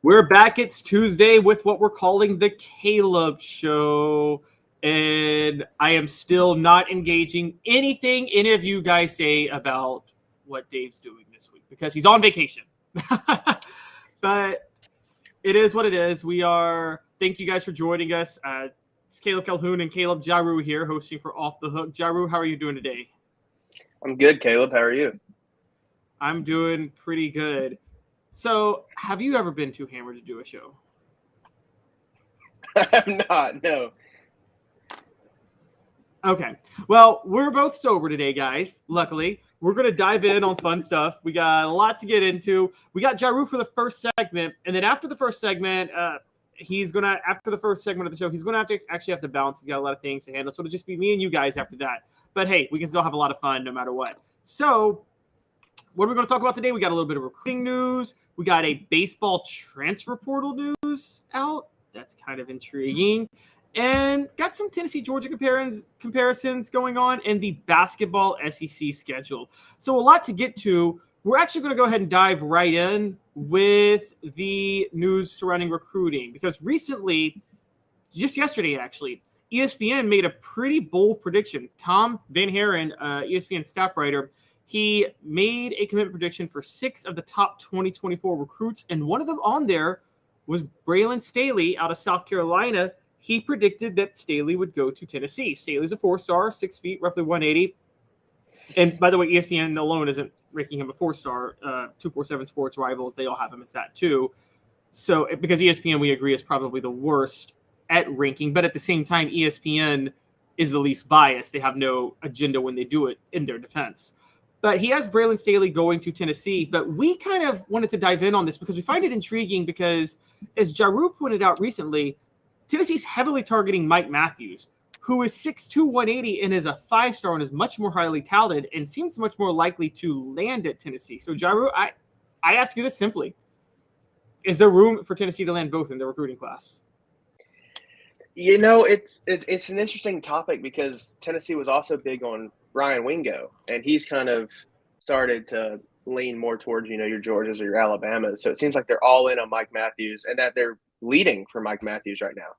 We're back. It's Tuesday with what we're calling the Caleb Show. And I am still not engaging anything any of you guys say about what Dave's doing this week because he's on vacation. But it is what it is. Thank you guys for joining us. It's Caleb Calhoun and Caleb Jarreau here hosting for Off the Hook. Jarreau, how are you doing today? I'm good, Caleb. How are you? I'm doing pretty good. So, have you ever been too hammered to do a show? I'm not, no. Okay. Well, we're both sober today, guys. Luckily, we're going to dive in on fun stuff. We got a lot to get into. We got Jarreau for the first segment, and then after the first segment, after the first segment of the show, he's going to have to balance. He's got a lot of things to handle, so it'll just be me and you guys after that. But hey, we can still have a lot of fun no matter what. So, what are we going to talk about today? We got a little bit of recruiting news. We got a baseball transfer portal news out. That's kind of intriguing. And got some Tennessee-Georgia comparisons going on and the basketball SEC schedule. So a lot to get to. We're actually going to go ahead and dive right in with the news surrounding recruiting. Because recently, just yesterday actually, ESPN made a pretty bold prediction. Tom Van Haren, ESPN staff writer, he made a commitment prediction for 6 of the top 2024 recruits, and one of them on there was Braylon Staley out of South Carolina. He predicted that Staley would go to Tennessee. Staley's a 4-star, 6 feet, roughly 180. And by the way, ESPN alone isn't ranking him a 4-star. 247 Sports Rivals, they all have him as that too. So because ESPN, we agree, is probably the worst at ranking, but at the same time, ESPN is the least biased. They have no agenda when they do it in their defense. But he has Braylon Staley going to Tennessee. But we kind of wanted to dive in on this because we find it intriguing because, as Jarreau pointed out recently, Tennessee's heavily targeting Mike Matthews, who is 6'2", 180 and is a 5-star and is much more highly touted and seems much more likely to land at Tennessee. So, Jarreau, I ask you this simply. Is there room for Tennessee to land both in the recruiting class? You know, it's an interesting topic because Tennessee was also big on Ryan Wingo, and he's kind of started to lean more towards, your Georgias or your Alabamas. So it seems like they're all in on Mike Matthews and that they're leading for Mike Matthews right now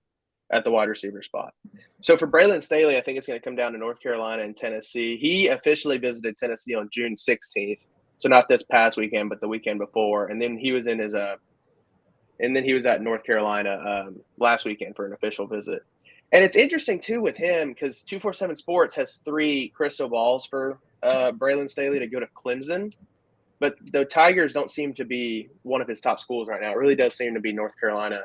at the wide receiver spot. So for Braylon Staley, I think it's going to come down to North Carolina and Tennessee. He officially visited Tennessee on June 16th. So not this past weekend, but the weekend before. And then he was in his he was at North Carolina last weekend for an official visit. And it's interesting, too, with him because 247 Sports has 3 crystal balls for Braylon Staley to go to Clemson. But the Tigers don't seem to be one of his top schools right now. It really does seem to be North Carolina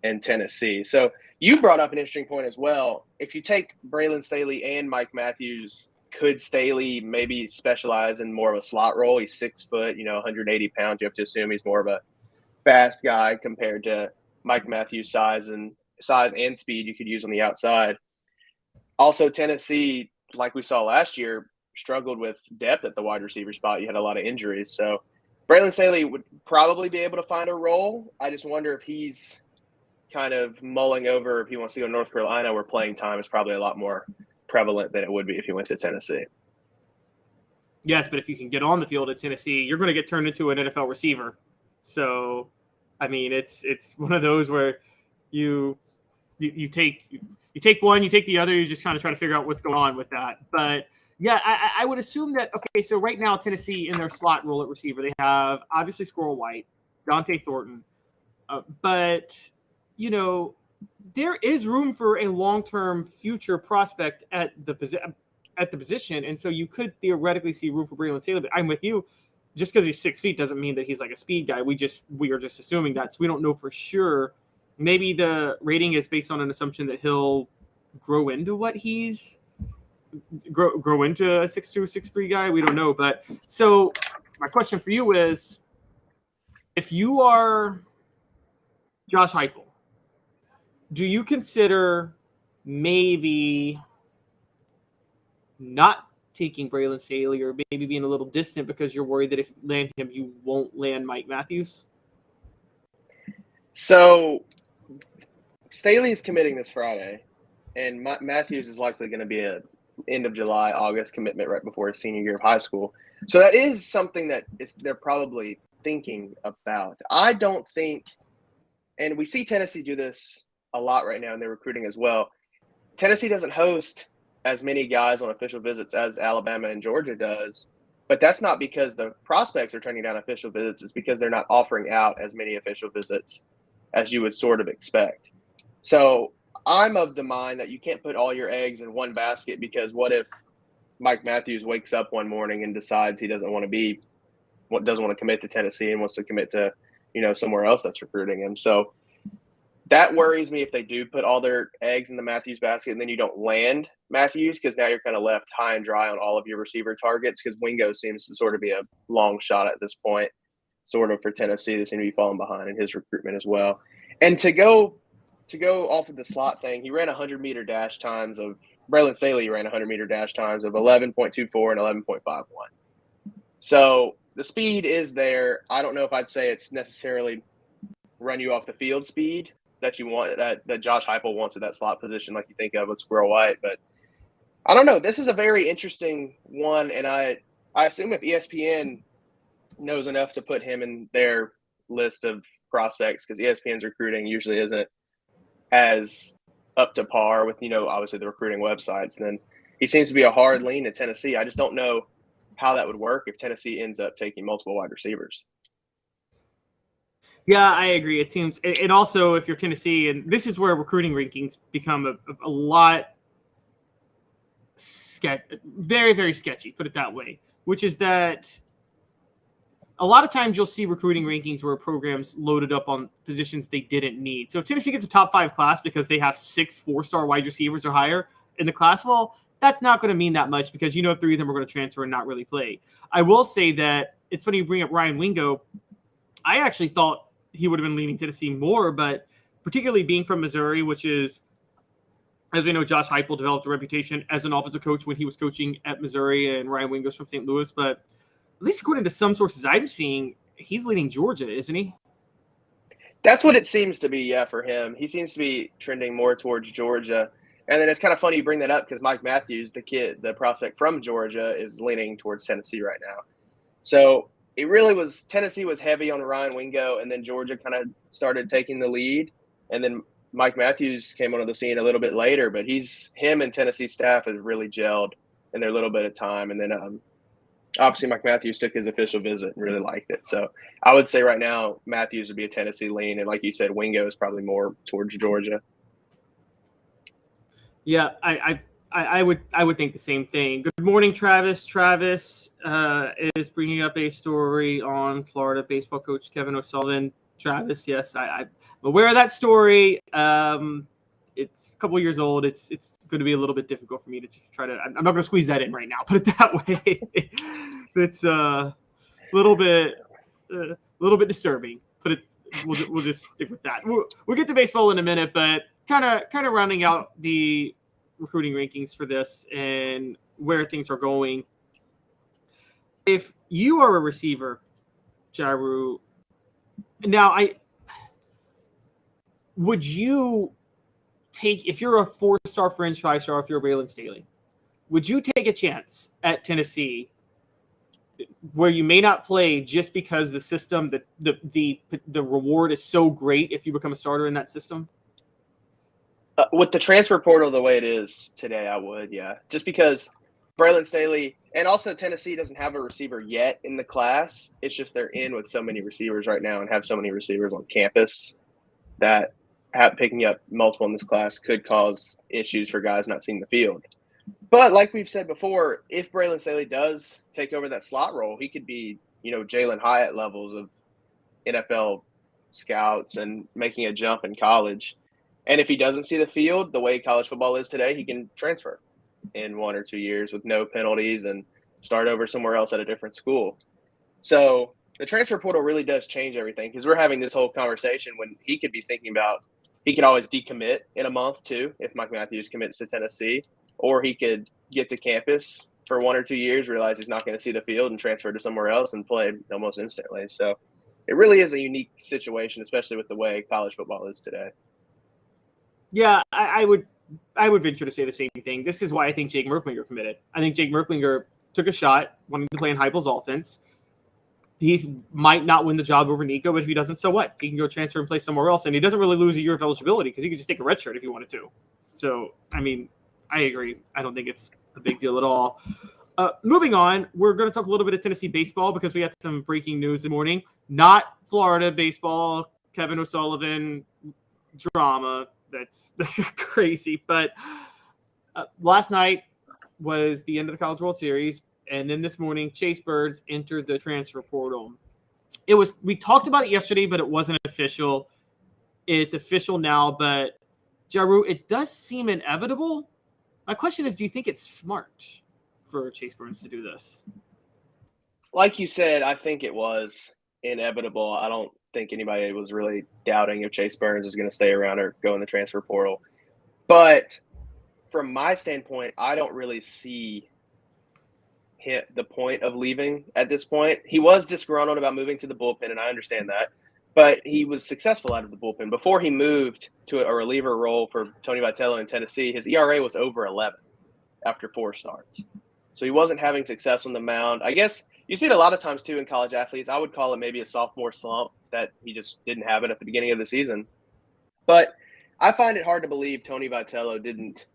and Tennessee. So you brought up an interesting point as well. If you take Braylon Staley and Mike Matthews, could Staley maybe specialize in more of a slot role? He's 6 foot, 180 pounds. You have to assume he's more of a fast guy compared to Mike Matthews' size and speed you could use on the outside. Also, Tennessee, like we saw last year, struggled with depth at the wide receiver spot. You had a lot of injuries. So Braylon Staley would probably be able to find a role. I just wonder if he's kind of mulling over if he wants to go to North Carolina, where playing time is probably a lot more prevalent than it would be if he went to Tennessee. Yes, but if you can get on the field at Tennessee, you're going to get turned into an NFL receiver. So, I mean, it's one of those where you take one, you take the other, you just kind of try to figure out what's going on with that. But yeah, I would assume that, okay, so right now Tennessee in their slot role at receiver, they have obviously Squirrel White, Dante Thornton, but there is room for a long-term future prospect at the position, and so you could theoretically see room for Braylon Staley. But I'm with you. Just because he's 6 feet doesn't mean that he's like a speed guy. We are just assuming that, so we don't know for sure. Maybe the rating is based on an assumption that he'll grow into what he's grow into a 6'2", 6'3" guy. We don't know. But so my question for you is, if you are Josh Heupel, do you consider maybe not taking Braylon Staley or maybe being a little distant because you're worried that if you land him, you won't land Mike Matthews? So Staley's committing this Friday, and Matthews is likely going to be a end of July, August commitment right before his senior year of high school. So that is something that they're probably thinking about. I don't think, and we see Tennessee do this a lot right now in their recruiting as well. Tennessee doesn't host as many guys on official visits as Alabama and Georgia does, but that's not because the prospects are turning down official visits. It's because they're not offering out as many official visits as you would sort of expect. So I'm of the mind that you can't put all your eggs in one basket, because what if Mike Matthews wakes up one morning and decides he doesn't want to commit to Tennessee and wants to commit to, somewhere else that's recruiting him. So that worries me if they do put all their eggs in the Matthews basket and then you don't land Matthews, because now you're kind of left high and dry on all of your receiver targets, because Wingo seems to sort of be a long shot at this point, sort of for Tennessee. They seem to be falling behind in his recruitment as well. And to go off of the slot thing, he ran 100-meter dash times of – Braylon Staley ran 100-meter dash times of 11.24 and 11.51. So the speed is there. I don't know if I'd say it's necessarily run you off the field speed that you want, that Josh Heupel wants at that slot position, like you think of with Squirrel White. But I don't know. This is a very interesting one, and I assume if ESPN knows enough to put him in their list of prospects, because ESPN's recruiting usually isn't as up to par with, obviously the recruiting websites, then he seems to be a hard lean to Tennessee. I just don't know how that would work if Tennessee ends up taking multiple wide receivers. Yeah, I agree. It seems, and also if you're Tennessee, and this is where recruiting rankings become a lot very, very sketchy, put it that way, which is that a lot of times you'll see recruiting rankings where programs loaded up on positions they didn't need. So if Tennessee gets a top 5 class because they have 6 4-star wide receivers or higher in the class, well, that's not going to mean that much, because 3 of them are going to transfer and not really play. I will say that it's funny you bring up Ryan Wingo. I actually thought he would have been leaning Tennessee more, but particularly being from Missouri, which is, as we know, Josh Heupel developed a reputation as an offensive coach when he was coaching at Missouri, and Ryan Wingo's from St. Louis. But at least according to some sources I'm seeing, he's leaning Georgia, isn't he? That's what it seems to be, yeah, for him. He seems to be trending more towards Georgia. And then it's kind of funny you bring that up, because Mike Matthews, the prospect from Georgia, is leaning towards Tennessee right now. So it really was – Tennessee was heavy on Ryan Wingo, and then Georgia kind of started taking the lead. And then Mike Matthews came onto the scene a little bit later, but him and Tennessee staff has really gelled in their little bit of time. And then obviously Mike Matthews took his official visit and really liked it. So I would say right now Matthews would be a Tennessee lean, and like you said, Wingo is probably more towards Georgia. Yeah, I would think the same thing. Good morning, Travis. Travis is bringing up a story on Florida baseball coach Kevin O'Sullivan. Travis, yes, I'm aware of that story. It's a couple of years old. It's going to be a little bit difficult for me to just try to. I'm not going to squeeze that in right now. Put it that way. It's a little bit disturbing. We'll just stick with that. We'll get to baseball in a minute, but kind of rounding out the recruiting rankings for this and where things are going. If you are a receiver, Jarreau, now would you take, if you're a 4-star French 5-star, if you're Braylon Staley, would you take a chance at Tennessee where you may not play just because the system, the reward is so great if you become a starter in that system? With the transfer portal the way it is today, I would, yeah. Just because Braylon Staley and also Tennessee doesn't have a receiver yet in the class. It's just they're in with so many receivers right now and have so many receivers on campus that picking up multiple in this class could cause issues for guys not seeing the field. But like we've said before, if Braylon Staley does take over that slot role, he could be, Jalen Hyatt levels of NFL scouts and making a jump in college. And if he doesn't see the field the way college football is today, he can transfer in 1 or 2 years with no penalties and start over somewhere else at a different school. So the transfer portal really does change everything, because we're having this whole conversation when he could be thinking about he could always decommit in a month too if Mike Matthews commits to Tennessee, or he could get to campus for 1 or 2 years, realize he's not going to see the field and transfer to somewhere else and play almost instantly. So it really is a unique situation, especially with the way college football is today. Yeah, I would venture to say the same thing. This is why I think Jake Merklinger committed. I think Jake Merklinger took a shot, wanting to play in Heupel's offense. he might not win the job over Nico, but if he doesn't, so what? He can go transfer and play somewhere else, and he doesn't really lose a year of eligibility because he could just take a red shirt if he wanted to. So, I mean, I agree. I don't think it's a big deal at all. Moving on, we're going to talk a little bit of Tennessee baseball because we had some breaking news this morning. Not Florida baseball, Kevin O'Sullivan drama. That's crazy. But last night was the end of the College World Series. And then this morning, Chase Burns entered the transfer portal. We talked about it yesterday, but it wasn't official. It's official now, but Jarreau, it does seem inevitable. My question is, do you think it's smart for Chase Burns to do this? Like you said, I think it was inevitable. I don't think anybody was really doubting if Chase Burns is going to stay around or go in the transfer portal. But from my standpoint, I don't really see the point of leaving at this point. He was disgruntled about moving to the bullpen, and I understand that. But he was successful out of the bullpen. Before he moved to a reliever role for Tony Vitello in Tennessee, his ERA was over 11 after 4 starts. So he wasn't having success on the mound. I guess you see it a lot of times, too, in college athletes. I would call it maybe a sophomore slump that he just didn't have it at the beginning of the season. But I find it hard to believe Tony Vitello didn't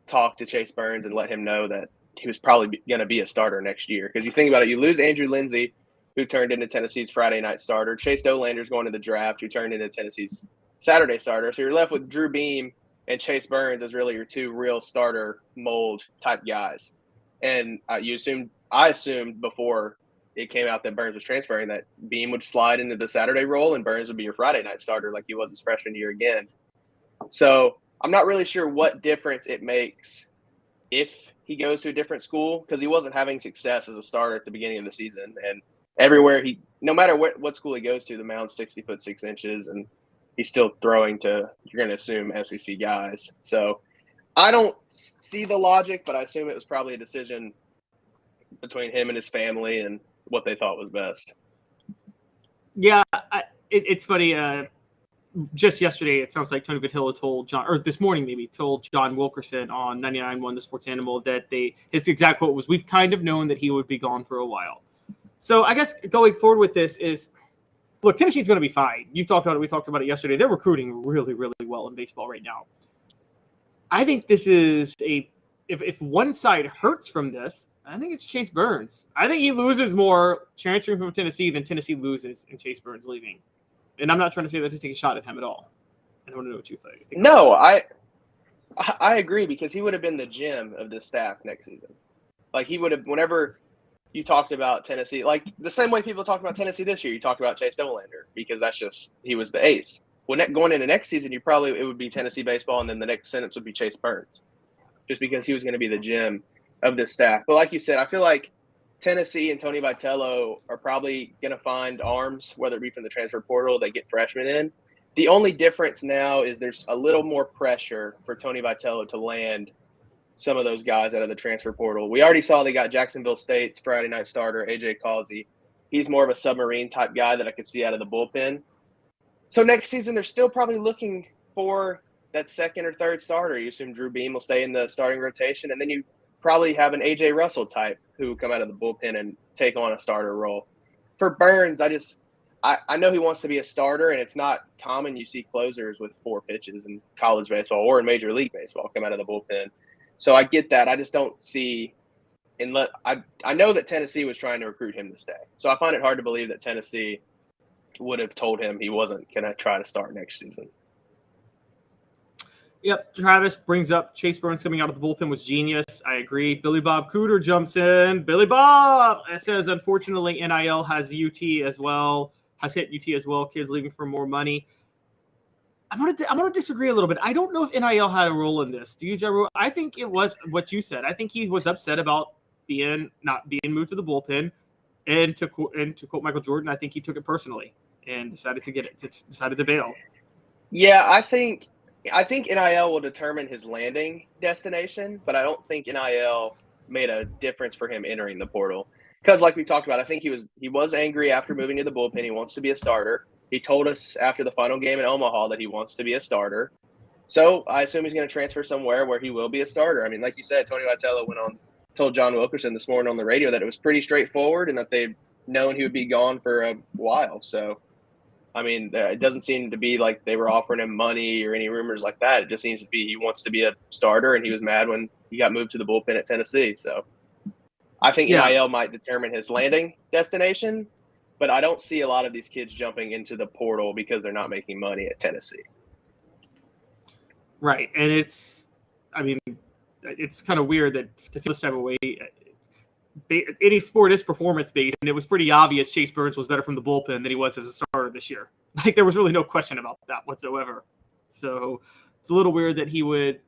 talk to Chase Burns and let him know that he was probably going to be a starter next year. Because you think about it, you lose Andrew Lindsey, who turned into Tennessee's Friday night starter. Chase Dolander's going to the draft, who turned into Tennessee's Saturday starter. So you're left with Drew Beam and Chase Burns as really your 2 real starter mold type guys. And I assumed before it came out that Burns was transferring that Beam would slide into the Saturday role and Burns would be your Friday night starter like he was his freshman year again. So I'm not really sure what difference it makes if he goes to a different school, because he wasn't having success as a starter at the beginning of the season. And everywhere no matter what school he goes to, the mound's 60 foot 6 inches, and he's still throwing to, you're going to assume, SEC guys. So I don't see the logic, but I assume it was probably a decision between him and his family and what they thought was best. Yeah, it's funny. Just yesterday, it sounds like Tony Vitello told John, or this morning maybe, told John Wilkerson on 99.1 The Sports Animal that his exact quote was, "We've kind of known that he would be gone for a while." So I guess going forward with this is, look, Tennessee's going to be fine. You talked about it. We talked about it yesterday. They're recruiting really, really well in baseball right now. I think this is if one side hurts from this, I think it's Chase Burns. I think he loses more transferring from Tennessee than Tennessee loses in Chase Burns leaving. And I'm not trying to say that to take a shot at him at all. I want to know what you think. No, I agree, because he would have been the gem of this staff next season. Like, he would have, whenever you talked about Tennessee, like the same way people talked about Tennessee this year, you talked about Chase Dolander, because that's just, he was the ace. When going into next season, it would be Tennessee baseball, and then the next sentence would be Chase Burns, just because he was going to be the gem of this staff. But like you said, I feel like Tennessee and Tony Vitello are probably going to find arms, whether it be from the transfer portal, they get freshmen in. The only difference now is there's a little more pressure for Tony Vitello to land some of those guys out of the transfer portal. We already saw they got Jacksonville State's Friday night starter, AJ Causey. He's more of a submarine type guy that I could see out of the bullpen. So next season, they're still probably looking for that second or third starter. You assume Drew Beam will stay in the starting rotation, and then you probably have an AJ Russell type who come out of the bullpen and take on a starter role. For Burns, I know he wants to be a starter, and it's not common you see closers with 4 pitches in college baseball or in Major League Baseball come out of the bullpen. So I get that. I just don't see – I know that Tennessee was trying to recruit him to stay. So I find it hard to believe that Tennessee would have told him he wasn't going to try to start next season. Yep, Travis brings up Chase Burns coming out of the bullpen was genius. I agree. Billy Bob Cooter jumps in. Billy Bob says, unfortunately, NIL has UT as well, has hit UT as well. Kids leaving for more money. I'm gonna disagree a little bit. I don't know if NIL had a role in this. Do you, Jarreau? I think it was what you said. I think he was upset about not being moved to the bullpen, and to quote Michael Jordan, I think he took it personally and decided to bail. Yeah, I think NIL will determine his landing destination, but I don't think NIL made a difference for him entering the portal. Because like we talked about, I think he was angry after moving to the bullpen. He wants to be a starter. He told us after the final game in Omaha that he wants to be a starter. So I assume he's going to transfer somewhere where he will be a starter. I mean, like you said, Tony Vitello told John Wilkerson this morning on the radio that it was pretty straightforward and that they known he would be gone for a while. So, I mean, it doesn't seem to be like they were offering him money or any rumors like that. It just seems to be he wants to be a starter, and he was mad when he got moved to the bullpen at Tennessee. So I think Yeah. NIL might determine his landing destination, but I don't see a lot of these kids jumping into the portal because they're not making money at Tennessee. Right. And it's kind of weird that to feel this type of way. Any sport is performance-based, and it was pretty obvious Chase Burns was better from the bullpen than he was as a starter this year. Like, there was really no question about that whatsoever. So it's a little weird that he would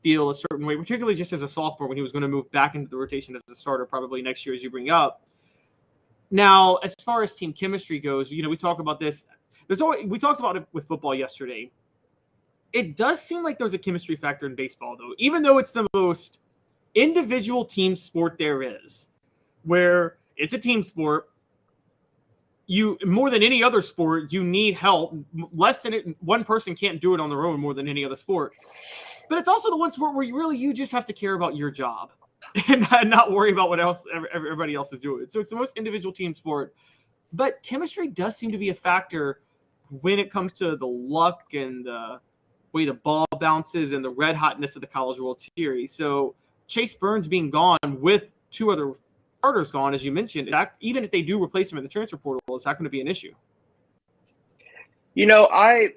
feel a certain way, particularly just as a sophomore when he was going to move back into the rotation as a starter probably next year, as you bring up. Now, as far as team chemistry goes, we talk about this. We talked about it with football yesterday. It does seem like there's a chemistry factor in baseball, though, even though it's the most individual team sport there is, where it's a team sport. You, more than any other sport, you need help. Less than it, one person can't do it on their own more than any other sport. But it's also the one sport where you just have to care about your job and not worry about what else everybody else is doing. So it's the most individual team sport. But chemistry does seem to be a factor when it comes to the luck and the way the ball bounces and the red hotness of the College World Series. So Chase Burns being gone with two other starters gone, as you mentioned, even if they do replace him in the transfer portal, is that going to be an issue? I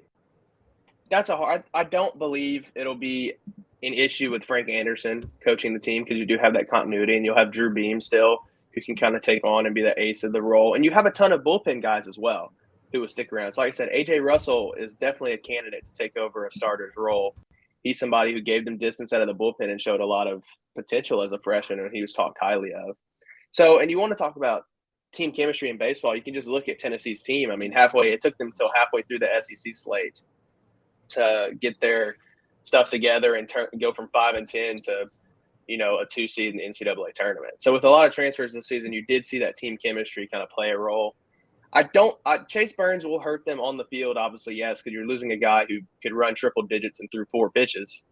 don't believe it'll be an issue with Frank Anderson coaching the team, because you do have that continuity, and you'll have Drew Beam still, who can kind of take on and be the ace of the role. And you have a ton of bullpen guys as well who will stick around. So like I said, A.J. Russell is definitely a candidate to take over a starter's role. He's somebody who gave them distance out of the bullpen and showed a lot of potential as a freshman, and he was talked highly of. So, and you want to talk about team chemistry in baseball, you can just look at Tennessee's team. I mean, it took them until halfway through the SEC slate to get their stuff together and go from 5-10 to, a 2 seed in the NCAA tournament. So with a lot of transfers this season, you did see that team chemistry kind of play a role. Chase Burns will hurt them on the field, obviously, yes, because you're losing a guy who could run triple digits and threw 4 pitches.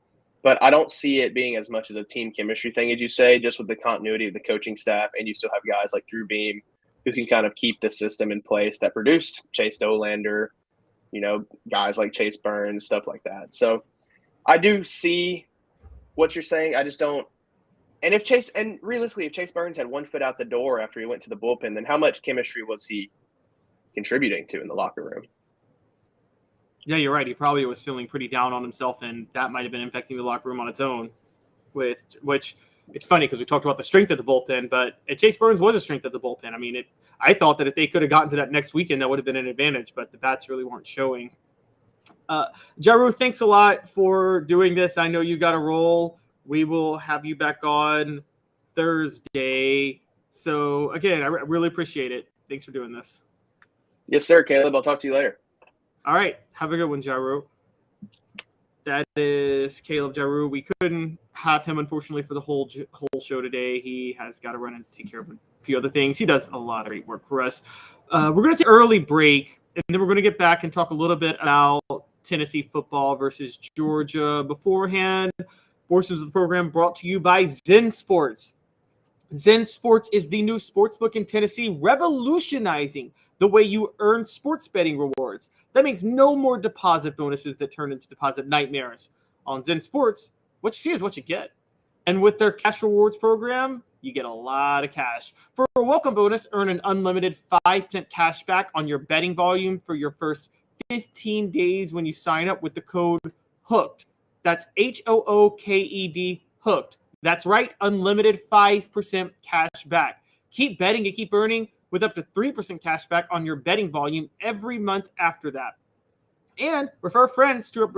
But I don't see it being as much as a team chemistry thing, as you say, just with the continuity of the coaching staff. And you still have guys like Drew Beam who can kind of keep the system in place that produced Chase Dolander, guys like Chase Burns, stuff like that. So I do see what you're saying. I just don't. And realistically, if Chase Burns had one foot out the door after he went to the bullpen, then how much chemistry was he contributing to in the locker room? Yeah, you're right. He probably was feeling pretty down on himself, and that might have been infecting the locker room on its own. Which it's funny because we talked about the strength of the bullpen, but Chase Burns was a strength of the bullpen. I mean, I thought that if they could have gotten to that next weekend, that would have been an advantage, but the bats really weren't showing. Jarreau, thanks a lot for doing this. I know you got a roll. We will have you back on Thursday. So, again, I really appreciate it. Thanks for doing this. Yes, sir, Caleb. I'll talk to you later. All right. Have a good one, Jarreau. That is Caleb Jarreau. We couldn't have him, unfortunately, for the whole show today. He has got to run and take care of a few other things. He does a lot of great work for us. We're going to take an early break, and then we're going to get back and talk a little bit about Tennessee football versus Georgia. Beforehand, portions of the program brought to you by Zen Sports. Zen Sports is the new sportsbook in Tennessee, revolutionizing the way you earn sports betting rewards. That means no more deposit bonuses that turn into deposit nightmares. On Zen Sports, what you see is what you get. And with their cash rewards program, you get a lot of cash. For a welcome bonus, earn an unlimited 5% cash back on your betting volume for your first 15 days when you sign up with the code HOOKED. That's HOOKED, HOOKED. That's right, unlimited 5% cash back. Keep betting and keep earning with up to 3% cash back on your betting volume every month after that. And refer friends to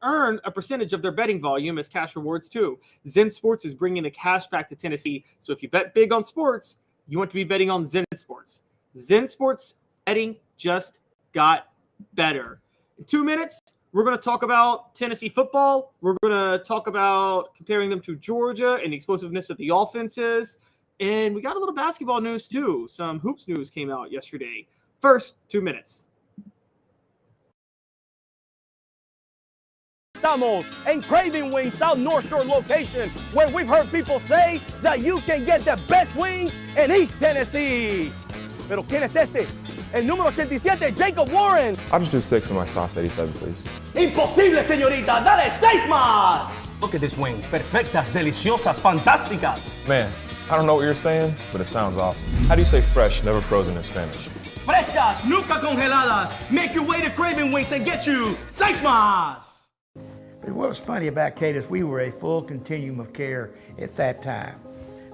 earn a percentage of their betting volume as cash rewards too. Zen Sports is bringing the cash back to Tennessee. So if you bet big on sports, you want to be betting on Zen Sports. Zen Sports betting just got better. In 2 minutes, we're going to talk about Tennessee football. We're going to talk about comparing them to Georgia and the explosiveness of the offenses. And we got a little basketball news too. Some hoops news came out yesterday. First, 2 minutes. Estamos in Craving Wings South North Shore location, where we've heard people say that you can get the best wings in East Tennessee. Pero ¿quién es este? El número 87, Jacob Warren. I'll just do 6 in my sauce 87, please. Imposible, señorita. Dale 6 más. Look at these wings. Perfectas, deliciosas, fantásticas. Man, I don't know what you're saying, but it sounds awesome. How do you say fresh, never frozen in Spanish? Frescas, nunca congeladas. Make your way to Craving Wings and get you 6 más. But what was funny about Cadis, we were a full continuum of care at that time.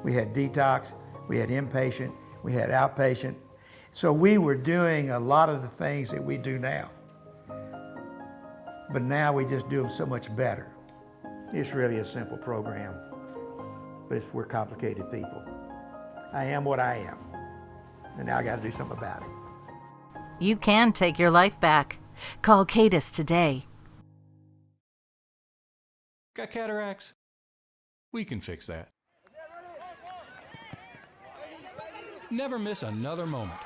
We had detox, we had inpatient, we had outpatient. So we were doing a lot of the things that we do now. But now we just do them so much better. It's really a simple program, but we're complicated people. I am what I am, and now I got to do something about it. You can take your life back. Call Cadis today. Got cataracts? We can fix that. Never miss another moment.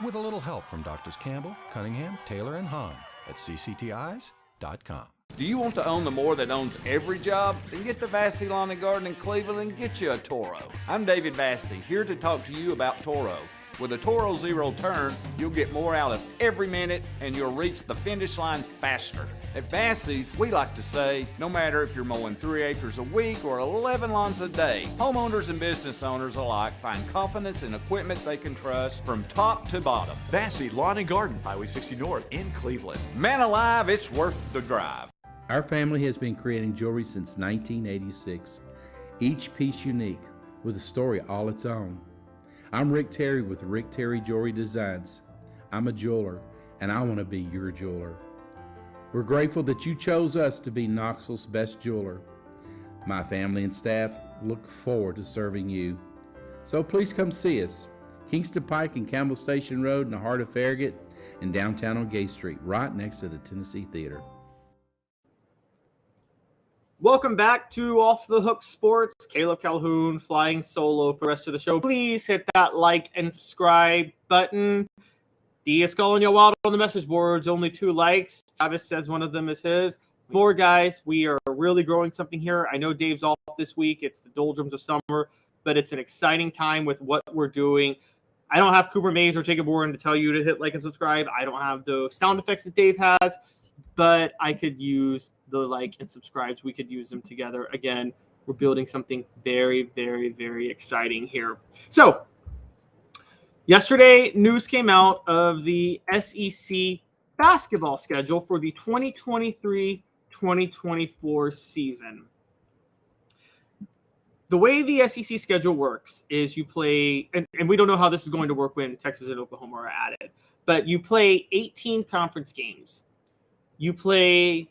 With a little help from Doctors Campbell, Cunningham, Taylor, and Hahn at cctis.com. Do you want to own the more that owns every job? Then get to Vassey Lawn and Garden in Cleveland and get you a Toro. I'm David Vassey, here to talk to you about Toro. With a Toro Zero Turn, you'll get more out of every minute and you'll reach the finish line faster. At Vassey's, we like to say, no matter if you're mowing 3 acres a week or 11 lawns a day, homeowners and business owners alike find confidence in equipment they can trust from top to bottom. Vassey Lawn and Garden, Highway 60 North in Cleveland. Man alive, it's worth the drive. Our family has been creating jewelry since 1986, each piece unique with a story all its own. I'm Rick Terry with Rick Terry Jewelry Designs. I'm a jeweler, and I want to be your jeweler. We're grateful that you chose us to be Knoxville's best jeweler. My family and staff look forward to serving you. So please come see us. Kingston Pike and Campbell Station Road in the heart of Farragut and downtown on Gay Street, right next to the Tennessee Theater. Welcome back to Off the Hook Sports. Caleb Calhoun flying solo for the rest of the show. Please hit that like and subscribe button. D is calling you wild on the message boards. Only 2 likes. Travis says one of them is his. More guys, we are really growing something here. I know Dave's off this week. It's the doldrums of summer, but it's an exciting time with what we're doing. I don't have Cooper Mays or Jacob Warren to tell you to hit like and subscribe. I don't have the sound effects that Dave has, but I could use the like and subscribes. We could use them together. Again, we're building something very, very, very exciting here. So yesterday, news came out of the SEC basketball schedule for the 2023-2024 season. The way the SEC schedule works is you play, and we don't know how this is going to work when Texas and Oklahoma are added, but you play 18 conference games. You play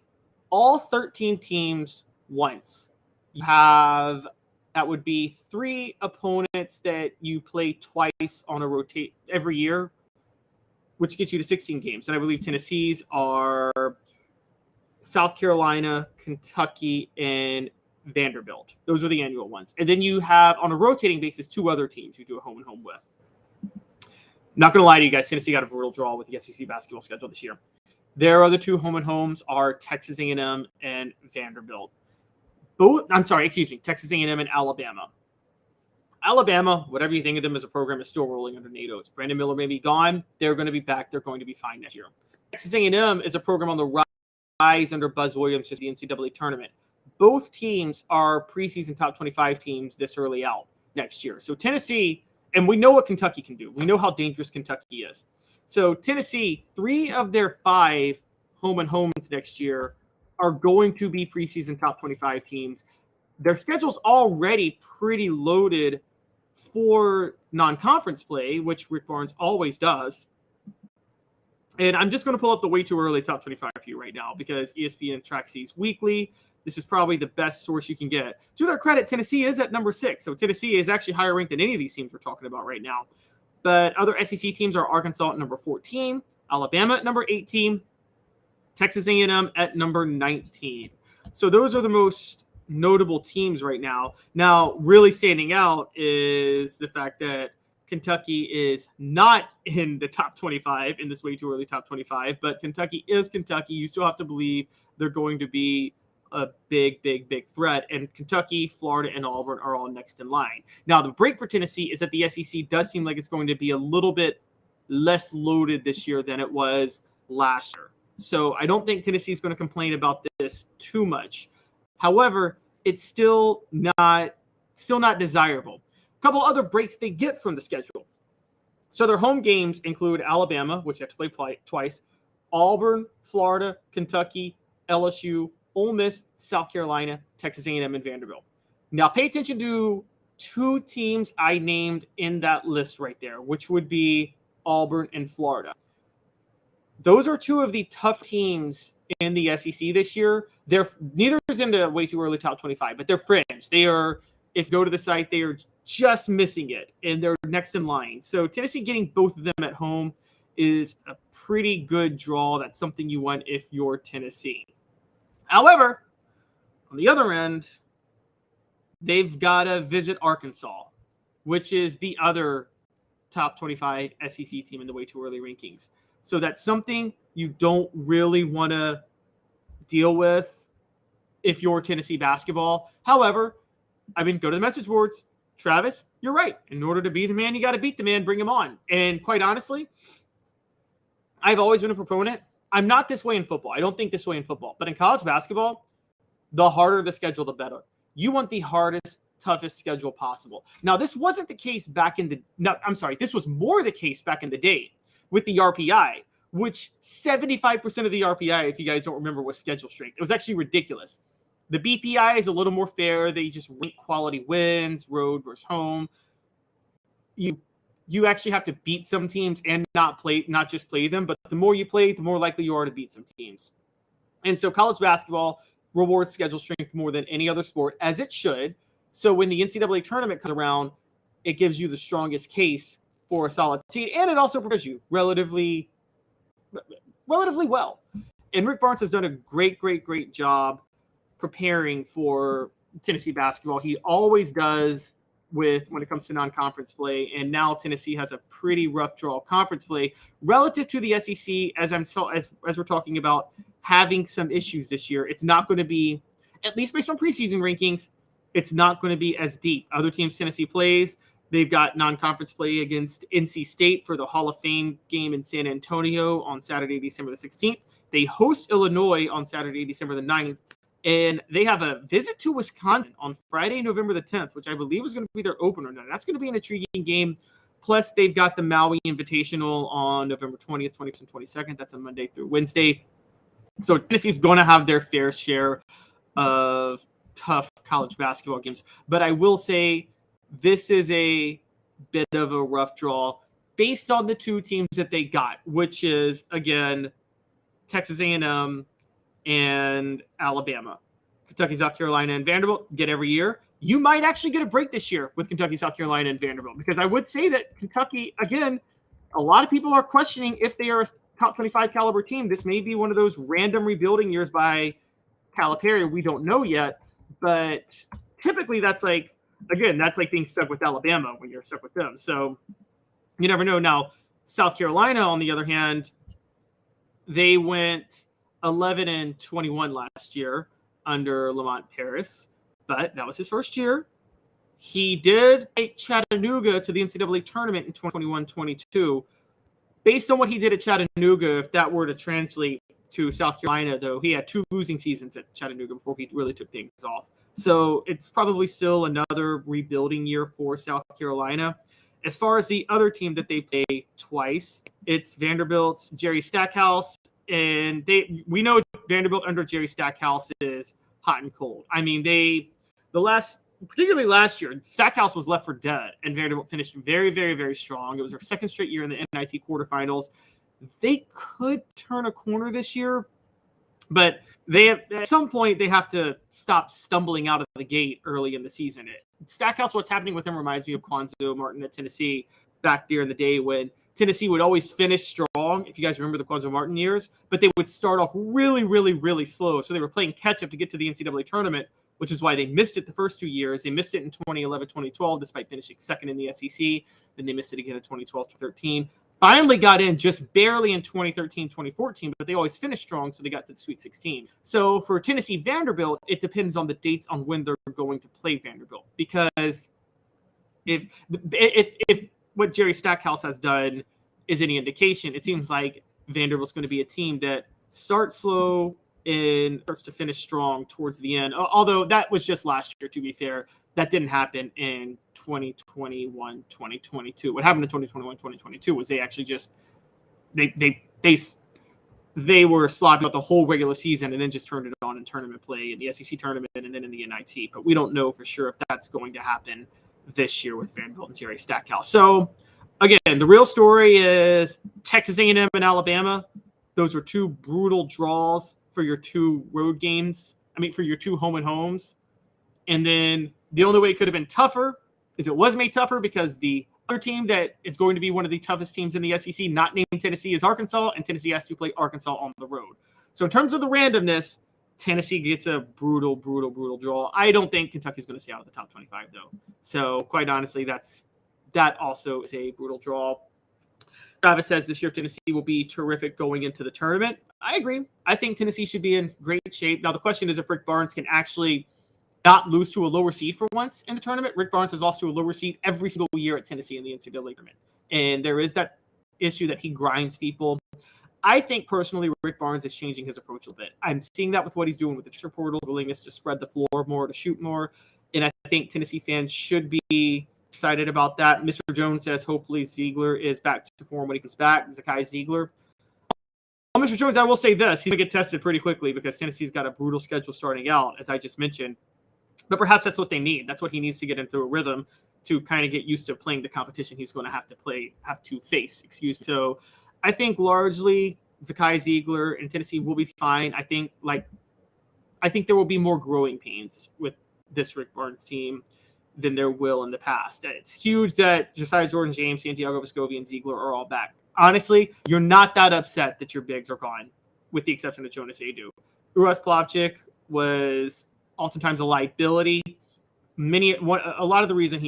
all 13 teams once. You have, that would be 3 opponents that you play twice on a rotate every year, which gets you to 16 games. And I believe Tennessee's are South Carolina, Kentucky, and Vanderbilt. Those are the annual ones. And then you have, on a rotating basis, 2 other teams you do a home and home with. Not going to lie to you guys, Tennessee got a brutal draw with the SEC basketball schedule this year. Their other 2 home and homes are Texas A&M and Vanderbilt. Texas A&M and Alabama. Alabama, whatever you think of them as a program, is still rolling under NATO's. Brandon Miller may be gone. They're going to be back. They're going to be fine next year. Texas A&M is a program on the rise under Buzz Williams to the NCAA tournament. Both teams are preseason top 25 teams this early out next year. So Tennessee, and we know what Kentucky can do. We know how dangerous Kentucky is. So Tennessee, 3 of their 5 home and homes next year are going to be preseason top 25 teams. Their schedule's already pretty loaded for non-conference play, which Rick Barnes always does. And I'm just going to pull up the way too early top 25 for you right now because ESPN tracks these weekly. This is probably the best source you can get. To their credit, Tennessee is at number 6. So Tennessee is actually higher ranked than any of these teams we're talking about right now. But other SEC teams are Arkansas at number 14, Alabama at number 18, Texas A&M at number 19. So those are the most notable teams right now. Now, really standing out is the fact that Kentucky is not in the top 25 in this way too early top 25, but Kentucky is Kentucky. You still have to believe they're going to be a big threat. And Kentucky, Florida, and Auburn are all next in line. Now, the break for Tennessee is that the SEC does seem like it's going to be a little bit less loaded this year than it was last year. So I don't think Tennessee is going to complain about this too much. However, it's still not desirable. A couple other breaks they get from the schedule. So their home games include Alabama, which they have to play twice, Auburn, Florida, Kentucky, LSU, Ole Miss, South Carolina, Texas A&M, and Vanderbilt. Now pay attention to two teams I named in that list right there, which would be Auburn and Florida. Those are two of the tough teams in the SEC this year. Neither is in the way too early top 25, but they're fringe. They are, if you go to the site, they are just missing it, and they're next in line. So Tennessee getting both of them at home is a pretty good draw. That's something you want if you're Tennessee. However, on the other end, they've got to visit Arkansas, which is the other top 25 SEC team in the way too early rankings. So that's something you don't really want to deal with if you're Tennessee basketball. However, go to the message boards. Travis, you're right. In order to be the man, you got to beat the man. Bring him on. And quite honestly, I've always been a proponent. I'm not this way in football. I don't think this way in football. But in college basketball, the harder the schedule, the better. You want the hardest, toughest schedule possible. Now, this wasn't the case this was more the case back in the day with the RPI, which 75% of the RPI, if you guys don't remember, was schedule strength. It was actually ridiculous. The BPI is a little more fair. They just rank quality wins, road versus home. You actually have to beat some teams and not just play them. But the more you play, the more likely you are to beat some teams. And so college basketball rewards schedule strength more than any other sport, as it should. So when the NCAA tournament comes around, it gives you the strongest case for a solid seed, and it also prepares you relatively well. And Rick Barnes has done a great job preparing for Tennessee basketball. He always does when it comes to non-conference play, and now Tennessee has a pretty rough draw of conference play relative to the SEC. As we're talking about having some issues this year, it's not going to be, at least based on preseason rankings, it's not going to be as deep. Other teams Tennessee plays, they've got non-conference play against NC State for the Hall of Fame game in San Antonio on Saturday, December the 16th. They host Illinois on Saturday, December the 9th. And they have a visit to Wisconsin on Friday, November the 10th, which I believe is going to be their opener. Now, that's going to be an intriguing game. Plus, they've got the Maui Invitational on November 20th, 21st, and 22nd. That's a Monday through Wednesday. So Tennessee's going to have their fair share of tough college basketball games. But I will say this is a bit of a rough draw based on the two teams that they got, which is, again, Texas A&M and Alabama. Kentucky, South Carolina, and Vanderbilt get every year. You might actually get a break this year with Kentucky, South Carolina, and Vanderbilt, because I would say that Kentucky, again, a lot of people are questioning if they are a top 25 caliber team. This may be one of those random rebuilding years by Calipari. We don't know yet, but typically that's like being stuck with Alabama when you're stuck with them. So you never know. Now, South Carolina, on the other hand, they went 11-21 last year under Lamont Paris, but that was his first year. He did take Chattanooga to the NCAA tournament in 2021-22. Based on what he did at Chattanooga, if that were to translate to South Carolina, though, he had 2 losing seasons at Chattanooga before he really took things off. So it's probably still another rebuilding year for South Carolina. As far as the other team that they play twice, it's Vanderbilt's Jerry Stackhouse. And we know Vanderbilt under Jerry Stackhouse is hot and cold. I mean, particularly last year, Stackhouse was left for dead, and Vanderbilt finished very, very, very strong. It was their second straight year in the NIT quarterfinals. They could turn a corner this year, but at some point they have to stop stumbling out of the gate early in the season. Stackhouse, what's happening with him reminds me of Quanzo Martin at Tennessee back there in the day when Tennessee would always finish strong, if you guys remember the Quanzo Martin years, but they would start off really, really, really slow. So they were playing catch-up to get to the NCAA tournament which is why they missed it the first 2 years. They missed it in 2011, 2012, despite finishing second in the SEC. Then they missed it again in 2012 to 13. Finally got in just barely in 2013, 2014, but they always finished strong, so they got to the Sweet 16. So for Tennessee Vanderbilt, it depends on the dates on when they're going to play Vanderbilt. Because if what Jerry Stackhouse has done is any indication, it seems like Vanderbilt's going to be a team that starts slow and starts to finish strong towards the end. Although that was just last year, to be fair. That didn't happen in 2021, 2022. What happened in 2021, 2022 was they actually just they were slogging out the whole regular season and then just turned it on in tournament play in the SEC tournament and then in the NIT. But we don't know for sure if that's going to happen this year with Vanderbilt and Jerry Stackhouse. So again, the real story is Texas A&M and Alabama. Those were two brutal draws for your two road games. For your two home and homes. And then the only way it could have been tougher is it was made tougher because the other team that is going to be one of the toughest teams in the SEC, not named Tennessee, is Arkansas, and Tennessee has to play Arkansas on the road. So in terms of the randomness, Tennessee gets a brutal draw. I don't think Kentucky's going to stay out of the top 25, though. So quite honestly, that also is a brutal draw. Travis says this year Tennessee will be terrific going into the tournament. I agree. I think Tennessee should be in great shape. Now, the question is if Rick Barnes can actually not lose to a lower seed for once in the tournament. Rick Barnes has lost to a lower seed every single year at Tennessee in the NCAA tournament. And there is that issue that he grinds people. I think personally Rick Barnes is changing his approach a bit. I'm seeing that with what he's doing with the transfer portal, willingness to spread the floor more, to shoot more. And I think Tennessee fans should be excited about that. Mr. Jones says hopefully Ziegler is back to form when he comes back. Zakai Ziegler. Well, Mr. Jones, I will say this. He's going to get tested pretty quickly because Tennessee's got a brutal schedule starting out, as I just mentioned. But perhaps that's what they need. That's what he needs to get into a rhythm to kind of get used to playing the competition he's going to have to face. So I think largely Zakai Ziegler and Tennessee will be fine. I think there will be more growing pains with this Rick Barnes team than there will in the past. It's huge that Josiah Jordan-James, Santiago Vescovi, and Ziegler are all back. Honestly, you're not that upset that your bigs are gone, with the exception of Jonas Adu. Uras Plavcic was oftentimes a liability. A lot of the reason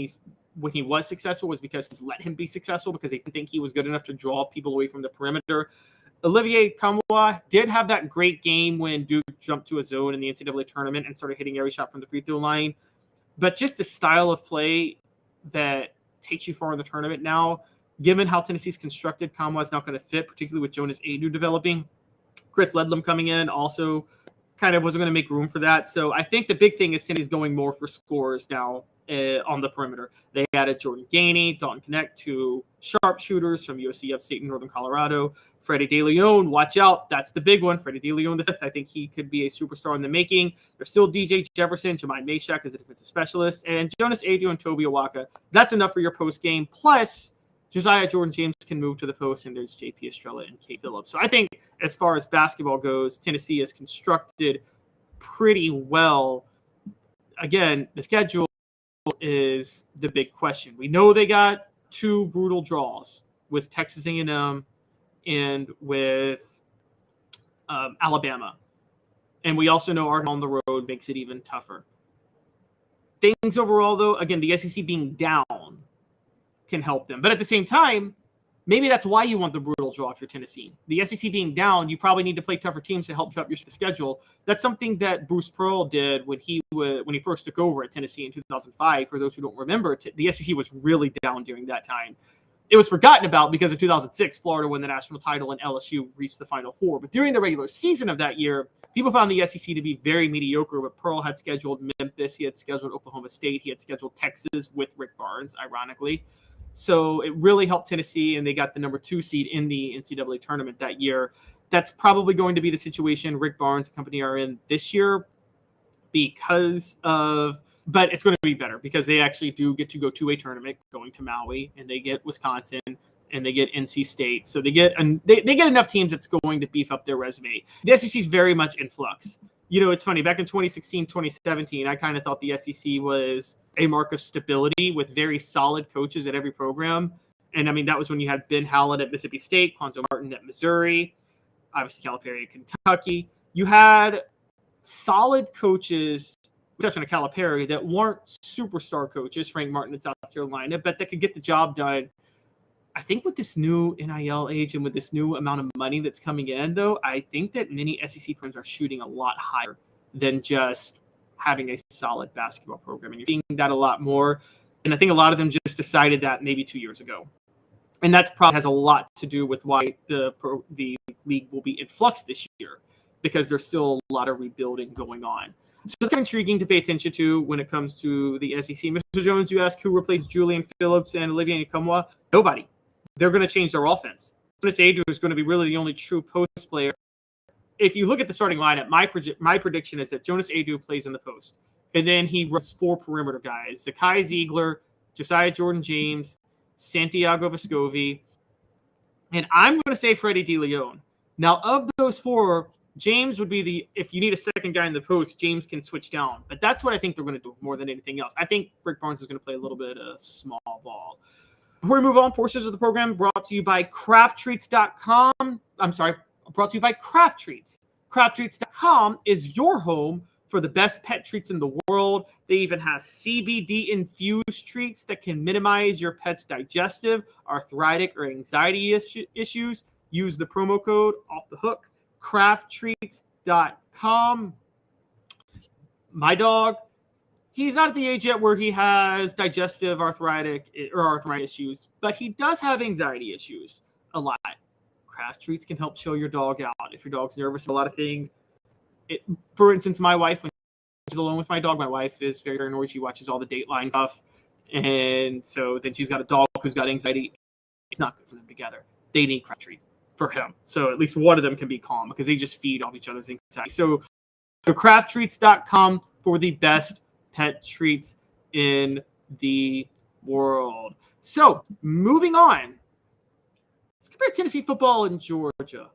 when he was successful was because he's let him be successful because they didn't think he was good enough to draw people away from the perimeter. Olivier Kamwa did have that great game when Duke jumped to a zone in the NCAA tournament and started hitting every shot from the free throw line. But just the style of play that takes you far in the tournament now, given how Tennessee's constructed, Kamwa is not going to fit, particularly with Jonas Adu developing. Chris Ledlam coming in also kind of wasn't going to make room for that. So I think the big thing is Tennessee's going more for scores now on the perimeter. They added Jordan Gainey, Dalton Connect, two sharpshooters from USC Upstate in Northern Colorado. Freddie DeLeon, watch out. That's the big one. Freddie DeLeon the fifth. I think he could be a superstar in the making. There's still DJ Jefferson, Jemai Mashak as a defensive specialist, and Jonas Adu and Toby Awaka. That's enough for your post game. Plus, Josiah Jordan-James can move to the post, and there's JP Estrella and Kate Phillips. So I think as far as basketball goes, Tennessee is constructed pretty well. Again, the schedule is the big question. We know they got two brutal draws with Texas A&M and with Alabama. And we also know Arkansas on the road makes it even tougher. Things overall, though, again, the SEC being down can help them. But at the same time, maybe that's why you want the brutal draw if you're Tennessee. The SEC being down, you probably need to play tougher teams to help you up your schedule. That's something that Bruce Pearl did when he first took over at Tennessee in 2005. For those who don't remember, the SEC was really down during that time. It was forgotten about because in 2006, Florida won the national title and LSU reached the Final Four. But during the regular season of that year, people found the SEC to be very mediocre. But Pearl had scheduled Memphis, he had scheduled Oklahoma State, he had scheduled Texas with Rick Barnes, ironically. So it really helped Tennessee, and they got the number 2 seed in the NCAA tournament that year. That's probably going to be the situation Rick Barnes and company are in this year but it's going to be better because they actually do get to go to a tournament going to Maui, and they get Wisconsin and they get NC State. So they get enough teams that's going to beef up their resume. The SEC is very much in flux. You know, it's funny. Back in 2016, 2017, I kind of thought the SEC was a mark of stability with very solid coaches at every program. And, I mean, that was when you had Ben Howland at Mississippi State, Quanzo Martin at Missouri, obviously Calipari at Kentucky. You had solid coaches exception of Calipari, that weren't superstar coaches, Frank Martin in South Carolina, but that could get the job done. I think with this new NIL age and with this new amount of money that's coming in, though, I think that many SEC programs are shooting a lot higher than just having a solid basketball program. And you're seeing that a lot more. And I think a lot of them just decided that maybe 2 years ago. And that's probably has a lot to do with why the league will be in flux this year, because there's still a lot of rebuilding going on. So that's intriguing to pay attention to when it comes to the SEC. Mr. Jones, you asked who replaced Julian Phillips and Olivier Nkamhoua. Nobody. They're going to change their offense. Jonas Aidoo is going to be really the only true post player. If you look at the starting lineup, my prediction is that Jonas Aidoo plays in the post. And then he runs 4 perimeter guys: Zakai Ziegler, Josiah Jordan-James, Santiago Vescovi, and I'm going to say Freddie DeLeon. Now, of those 4, James would be if you need a second guy in the post, James can switch down. But that's what I think they're going to do more than anything else. I think Rick Barnes is going to play a little bit of small ball. Before we move on, portions of the program brought to you by crafttreats.com. I'm sorry, brought to you by Craft Treats. Crafttreats.com is your home for the best pet treats in the world. They even have CBD-infused treats that can minimize your pet's digestive, arthritic, or anxiety issues. Use the promo code Off the Hook. Crafttreats.com. My dog, he's not at the age yet where he has digestive arthritic issues, but he does have anxiety issues a lot. Craft Treats can help chill your dog out. If your dog's nervous about a lot of things, for instance, my wife, when she's alone with my dog, my wife is very annoyed. She watches all the Dateline stuff, and so then she's got a dog who's got anxiety. It's not good for them together. They need Craft Treats for him, so at least one of them can be calm because they just feed off each other's anxiety. So crafttreats.com for the best pet treats in the world. So moving on, let's compare Tennessee football and Georgia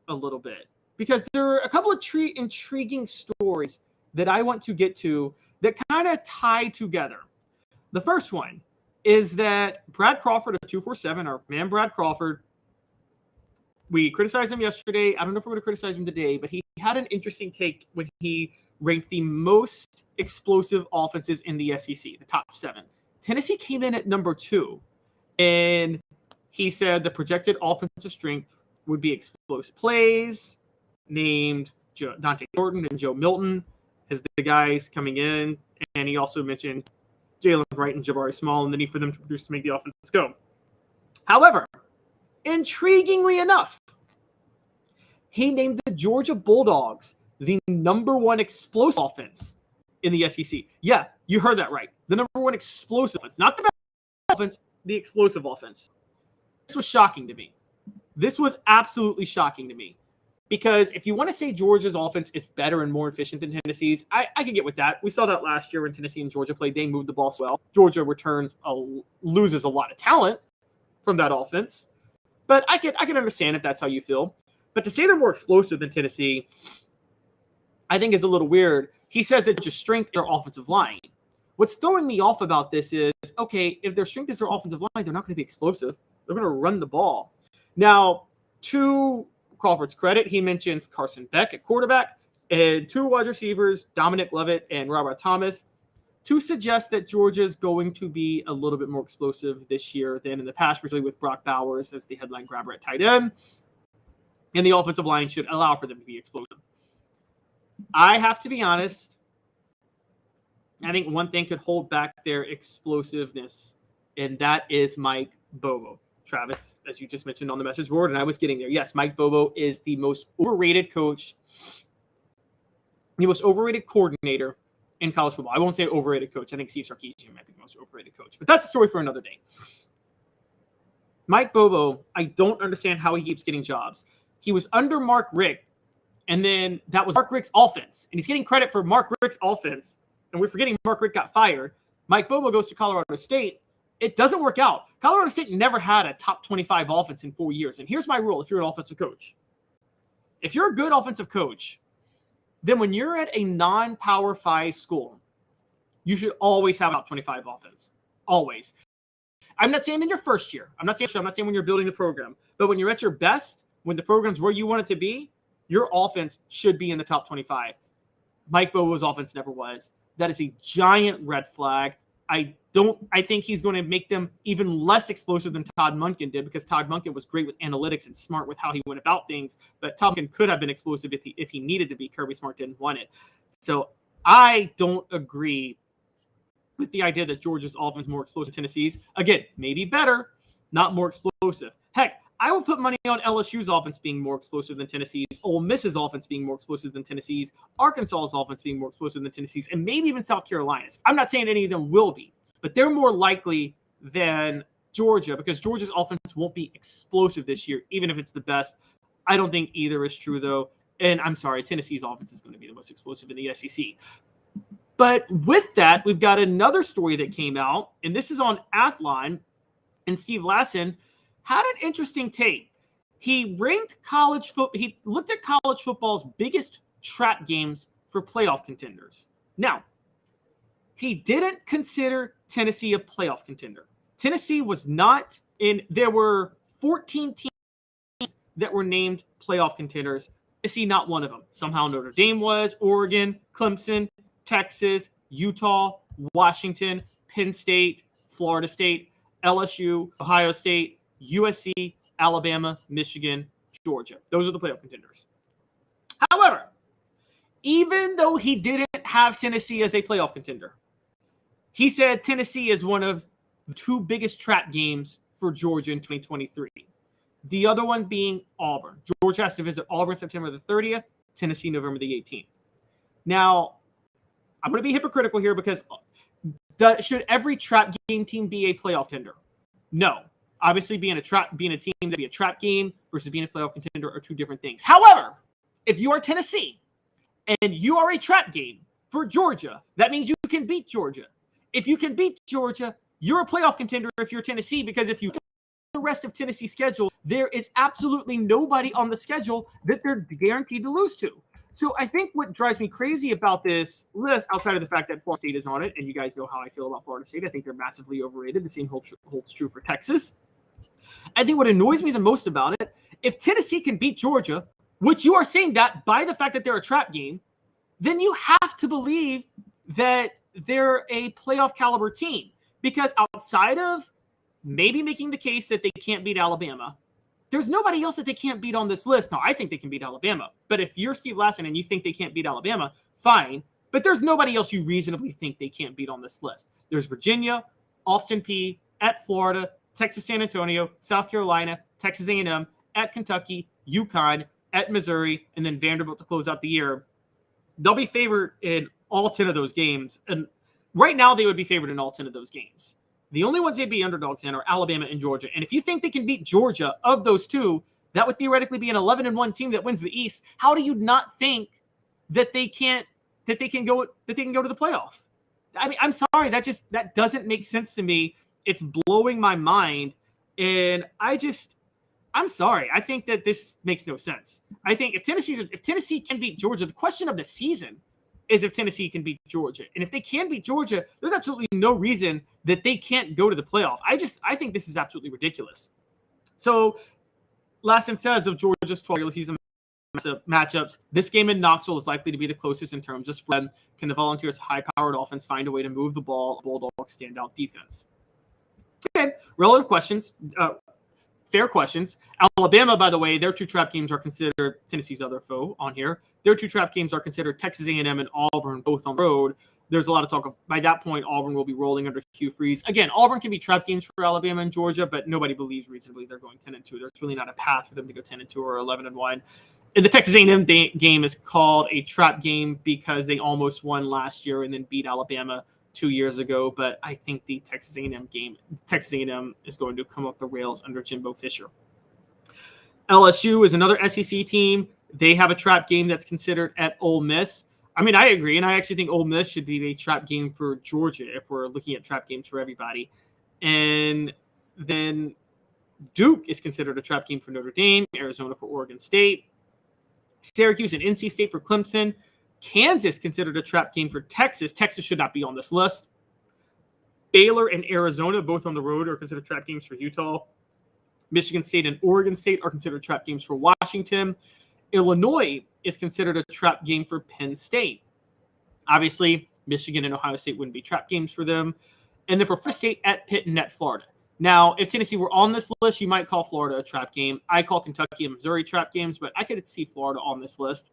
a little bit, because there are a couple of intriguing stories that I want to get to that kind of tie together. The first one is that Brad Crawford of 247, our man Brad Crawford, we criticized him yesterday. I don't know if we're going to criticize him today, but he had an interesting take when he ranked the most explosive offenses in the SEC, the top 7. Tennessee came in at number 2, and he said the projected offensive strength would be explosive plays, named Dante Thornton and Joe Milton as the guys coming in, and he also mentioned Jalen Bright and Jabari Small and the need for them to produce to make the offense go. However, intriguingly enough, he named the Georgia Bulldogs the number 1 explosive offense in the SEC. Yeah, you heard that right. The number 1 explosive offense, not the best offense, the explosive offense. This was shocking to me. This was absolutely shocking to me. Because if you want to say Georgia's offense is better and more efficient than Tennessee's, I can get with that. We saw that last year when Tennessee and Georgia played. They moved the ball so well. Georgia loses a lot of talent from that offense. But I can understand if that's how you feel. But to say they're more explosive than Tennessee, I think is a little weird. He says that just strength is their offensive line. What's throwing me off about this is, okay, if their strength is their offensive line, they're not going to be explosive. They're going to run the ball. Now, to Crawford's credit, he mentions Carson Beck at quarterback and 2 wide receivers, Dominic Lovett and Robert Thomas, to suggest that Georgia's going to be a little bit more explosive this year than in the past, particularly with Brock Bowers as the headline grabber at tight end. And the offensive line should allow for them to be explosive. I have to be honest. I think one thing could hold back their explosiveness, and that is Mike Bobo. Travis, as you just mentioned on the message board, and I was getting there. Yes, Mike Bobo is the most overrated coach, the most overrated coordinator in college football. I won't say overrated coach. I think Steve Sarkisian might be the most overrated coach, but that's a story for another day. Mike Bobo, I don't understand how he keeps getting jobs. He was under Mark Richt, and then that was Mark Richt's offense, and he's getting credit for Mark Richt's offense, and we're forgetting Mark Richt got fired. Mike Bobo goes to Colorado State. It doesn't work out. Colorado State never had a top 25 offense in 4 years. And here's my rule if you're an offensive coach. If you're a good offensive coach, then when you're at a non-Power 5 school, you should always have a top 25 offense. Always. I'm not saying in your first year. I'm not saying when you're building the program. But when you're at your best, when the program's where you want it to be, your offense should be in the top 25. Mike Bobo's offense never was. That is a giant red flag. I think he's going to make them even less explosive than Todd Monken did, because Todd Monken was great with analytics and smart with how he went about things. But Todd Monken could have been explosive if he needed to be. Kirby Smart didn't want it. So I don't agree with the idea that Georgia's offense is more explosive than Tennessee's. Again, maybe better, not more explosive. Heck, I would put money on LSU's offense being more explosive than Tennessee's, Ole Miss's offense being more explosive than Tennessee's, Arkansas's offense being more explosive than Tennessee's, and maybe even South Carolina's. I'm not saying any of them will be, but they're more likely than Georgia, because Georgia's offense won't be explosive this year, even if it's the best. I don't think either is true, though. And I'm sorry, Tennessee's offense is going to be the most explosive in the SEC. But with that, we've got another story that came out, and this is on Athline, and Steve Lassen had an interesting take. He ranked he looked at college football's biggest trap games for playoff contenders. Now, he didn't consider Tennessee a playoff contender. Tennessee was not in. There were 14 teams that were named playoff contenders. Tennessee, not one of them. Somehow Notre Dame was, Oregon, Clemson, Texas, Utah, Washington, Penn State, Florida State, LSU, Ohio State, USC, Alabama, Michigan, Georgia. Those are the playoff contenders. However, even though he didn't have Tennessee as a playoff contender, he said Tennessee is one of the two biggest trap games for Georgia in 2023. The other one being Auburn. Georgia has to visit Auburn September the 30th, Tennessee November the 18th. Now, I'm going to be hypocritical here, because should every trap game team be a playoff contender? No. Obviously, being a team that be a trap game versus being a playoff contender are two different things. However, if you are Tennessee and you are a trap game for Georgia, that means you can beat Georgia. If you can beat Georgia, you're a playoff contender if you're Tennessee, because if you look at the rest of Tennessee's schedule, there is absolutely nobody on the schedule that they're guaranteed to lose to. So I think what drives me crazy about this list, outside of the fact that Florida State is on it, and you guys know how I feel about Florida State, I think they're massively overrated. The same holds true for Texas. I think what annoys me the most about it, if Tennessee can beat Georgia, which you are saying that by the fact that they're a trap game, then you have to believe that they're a playoff caliber team. Because outside of maybe making the case that they can't beat Alabama, there's nobody else that they can't beat on this list. Now, I think they can beat Alabama. But if you're Steve Lassen and you think they can't beat Alabama, fine. But there's nobody else you reasonably think they can't beat on this list. There's Virginia, Austin Peay, at Florida, Texas San Antonio, South Carolina, Texas A&M, at Kentucky, UConn, at Missouri, and then Vanderbilt to close out the year. They'll be favored in all 10 of those games. And right now, they would be favored in all 10 of those games. The only ones they'd be underdogs in are Alabama and Georgia. And if you think they can beat Georgia of those two, that would theoretically be an 11-1 team that wins the East. How do you not think that they can go to the playoff? I mean, I'm sorry, that doesn't make sense to me. It's blowing my mind. And I'm sorry. I think that this makes no sense. I think if Tennessee can beat Georgia, the question of the season is if Tennessee can beat Georgia. And if they can beat Georgia, there's absolutely no reason that they can't go to the playoff. I think this is absolutely ridiculous. So Lassen says of Georgia's 12 regular season matchups, this game in Knoxville is likely to be the closest in terms of spread. Can the Volunteers' high-powered offense find a way to move the ball? Bulldogs standout defense. Okay, relative questions. Fair questions. Alabama, by the way, their two trap games are considered Tennessee's other foe on here. Their two trap games are considered Texas A&M and Auburn, both on the road. There's a lot of talk of, by that point, Auburn will be rolling under Hugh Freeze. Again, Auburn can be trap games for Alabama and Georgia, but nobody believes reasonably they're going 10-2. There's really not a path for them to go 10-2 or 11-1. And the Texas A&M game is called a trap game because they almost won last year and then beat Alabama 2 years ago. But I think the Texas A&M is going to come off the rails under Jimbo Fisher. LSU is another SEC team. They have a trap game that's considered at Ole Miss. I mean, I agree, and I actually think Ole Miss should be a trap game for Georgia if we're looking at trap games for everybody. And then Duke is considered a trap game for Notre Dame, Arizona for Oregon State, Syracuse and NC State for Clemson. Kansas considered a trap game for Texas. Texas should not be on this list. Baylor and Arizona, both on the road, are considered trap games for Utah. Michigan State and Oregon State are considered trap games for Washington. Illinois is considered a trap game for Penn State. Obviously, Michigan and Ohio State wouldn't be trap games for them. And then for Florida State at Pitt and at Florida. Now, if Tennessee were on this list, you might call Florida a trap game. I call Kentucky and Missouri trap games, but I could see Florida on this list.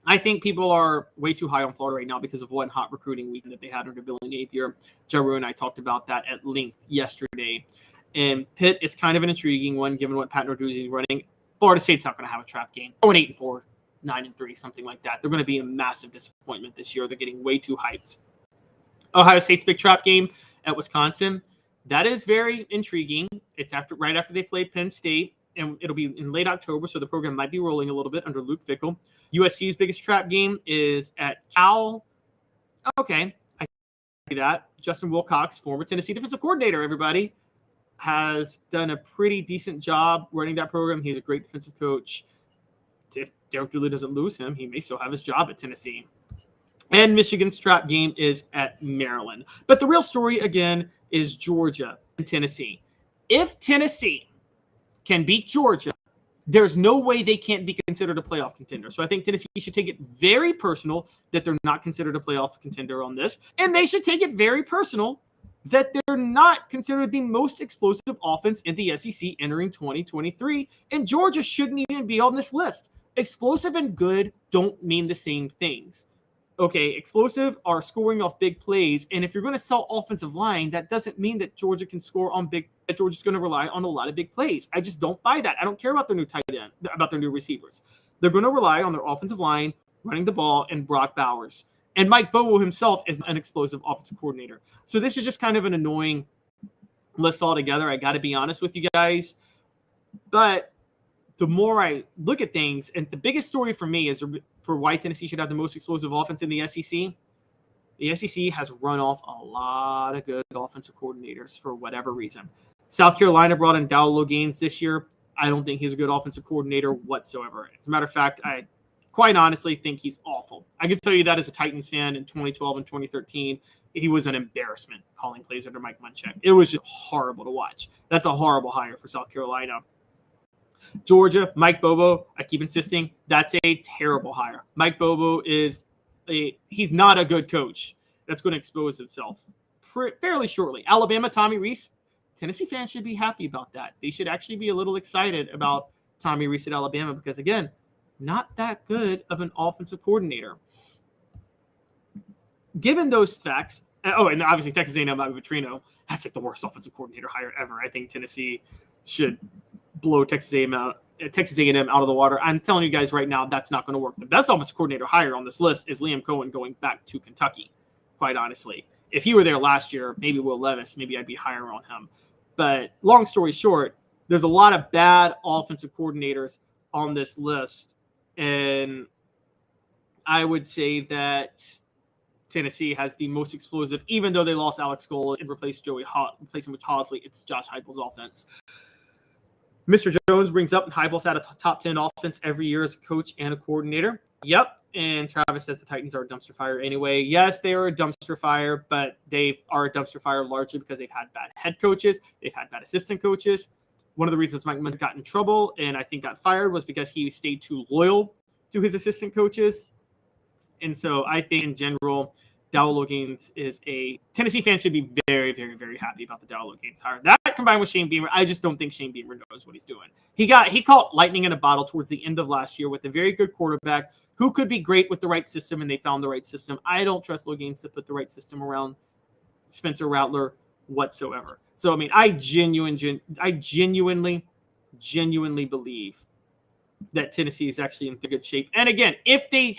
I think people are way too high on Florida right now because of one hot recruiting weekend that they had under Billy Napier. Jarreau and I talked about that at length yesterday. And Pitt is kind of an intriguing one, given what Pat Narduzzi is running. Florida State's not going to have a trap game. Going 8-4, 9-3, something like that. They're going to be a massive disappointment this year. They're getting way too hyped. Ohio State's big trap game at Wisconsin. That is very intriguing. It's right after they play Penn State, and it'll be in late October, so the program might be rolling a little bit under Luke Fickell. USC's biggest trap game is at Cal. Okay, I see that. Justin Wilcox, former Tennessee defensive coordinator, everybody, has done a pretty decent job running that program. He's a great defensive coach. If Derek Dooley doesn't lose him, he may still have his job at Tennessee. And Michigan's trap game is at Maryland. But the real story, again, is Georgia and Tennessee. If Tennessee can beat Georgia, there's no way they can't be considered a playoff contender. So I think Tennessee should take it very personal that they're not considered a playoff contender on this. And they should take it very personal that they're not considered the most explosive offense in the SEC entering 2023. And Georgia shouldn't even be on this list. Explosive and good don't mean the same things. Okay, explosive are scoring off big plays. And if you're going to sell offensive line, that doesn't mean that Georgia can score on that Georgia's going to rely on a lot of big plays. I just don't buy that. I don't care about their new tight end, about their new receivers. They're going to rely on their offensive line, running the ball, and Brock Bowers. And Mike Bobo himself is an explosive offensive coordinator. So this is just kind of an annoying list altogether. I got to be honest with you guys. But the more I look at things, and the biggest story for me is for why Tennessee should have the most explosive offense in the SEC. The SEC has run off a lot of good offensive coordinators for whatever reason. South Carolina brought in Dowell Gaines this year. I don't think he's a good offensive coordinator whatsoever. As a matter of fact, I quite honestly think he's awful. I can tell you that as a Titans fan in 2012 and 2013, he was an embarrassment calling plays under Mike Munchak. It was just horrible to watch. That's a horrible hire for South Carolina. Georgia, Mike Bobo, I keep insisting, that's a terrible hire. Mike Bobo he's not a good coach. That's going to expose itself fairly shortly. Alabama, Tommy Rees, Tennessee fans should be happy about that. They should actually be a little excited about Tommy Rees at Alabama because, again, not that good of an offensive coordinator. Given those facts, and obviously Texas A&M, Bobby Petrino, that's like the worst offensive coordinator hire ever. I think Tennessee should blow Texas A&M out of the water. I'm telling you guys right now, that's not going to work. The best offensive coordinator hire on this list is Liam Cohen going back to Kentucky, quite honestly. If he were there last year, maybe Will Levis, maybe I'd be higher on him. But long story short, there's a lot of bad offensive coordinators on this list. And I would say that Tennessee has the most explosive, even though they lost Alex Cole and replaced him with Hosley. It's Josh Heupel's offense. Mr. Jones brings up Heupel's had a top 10 offense every year as a coach and a coordinator. Yep. And Travis says the Titans are a dumpster fire anyway. Yes, they are a dumpster fire, but they are a dumpster fire largely because they've had bad head coaches. They've had bad assistant coaches. One of the reasons Mike Munchak got in trouble and I think got fired was because he stayed too loyal to his assistant coaches. And so I think in general, Dowell Gaines is a Tennessee fan should be very, very, very happy about the Dowell Gaines hire. That combined with Shane Beamer, I just don't think Shane Beamer knows what he's doing. He caught lightning in a bottle towards the end of last year with a very good quarterback who could be great with the right system, and they found the right system. I don't trust Gaines to put the right system around Spencer Rattler whatsoever. So I mean, I genuinely believe that Tennessee is actually in good shape. And again, if they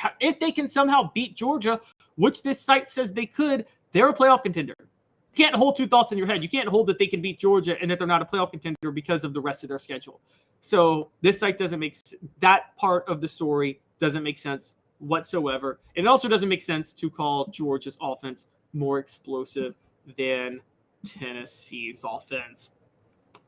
can somehow beat Georgia, which this site says they could, they're a playoff contender. You can't hold two thoughts in your head. You can't hold that they can beat Georgia and that they're not a playoff contender because of the rest of their schedule. So this site doesn't make that part of the story doesn't make sense whatsoever. And it also doesn't make sense to call Georgia's offense more explosive than Tennessee's offense.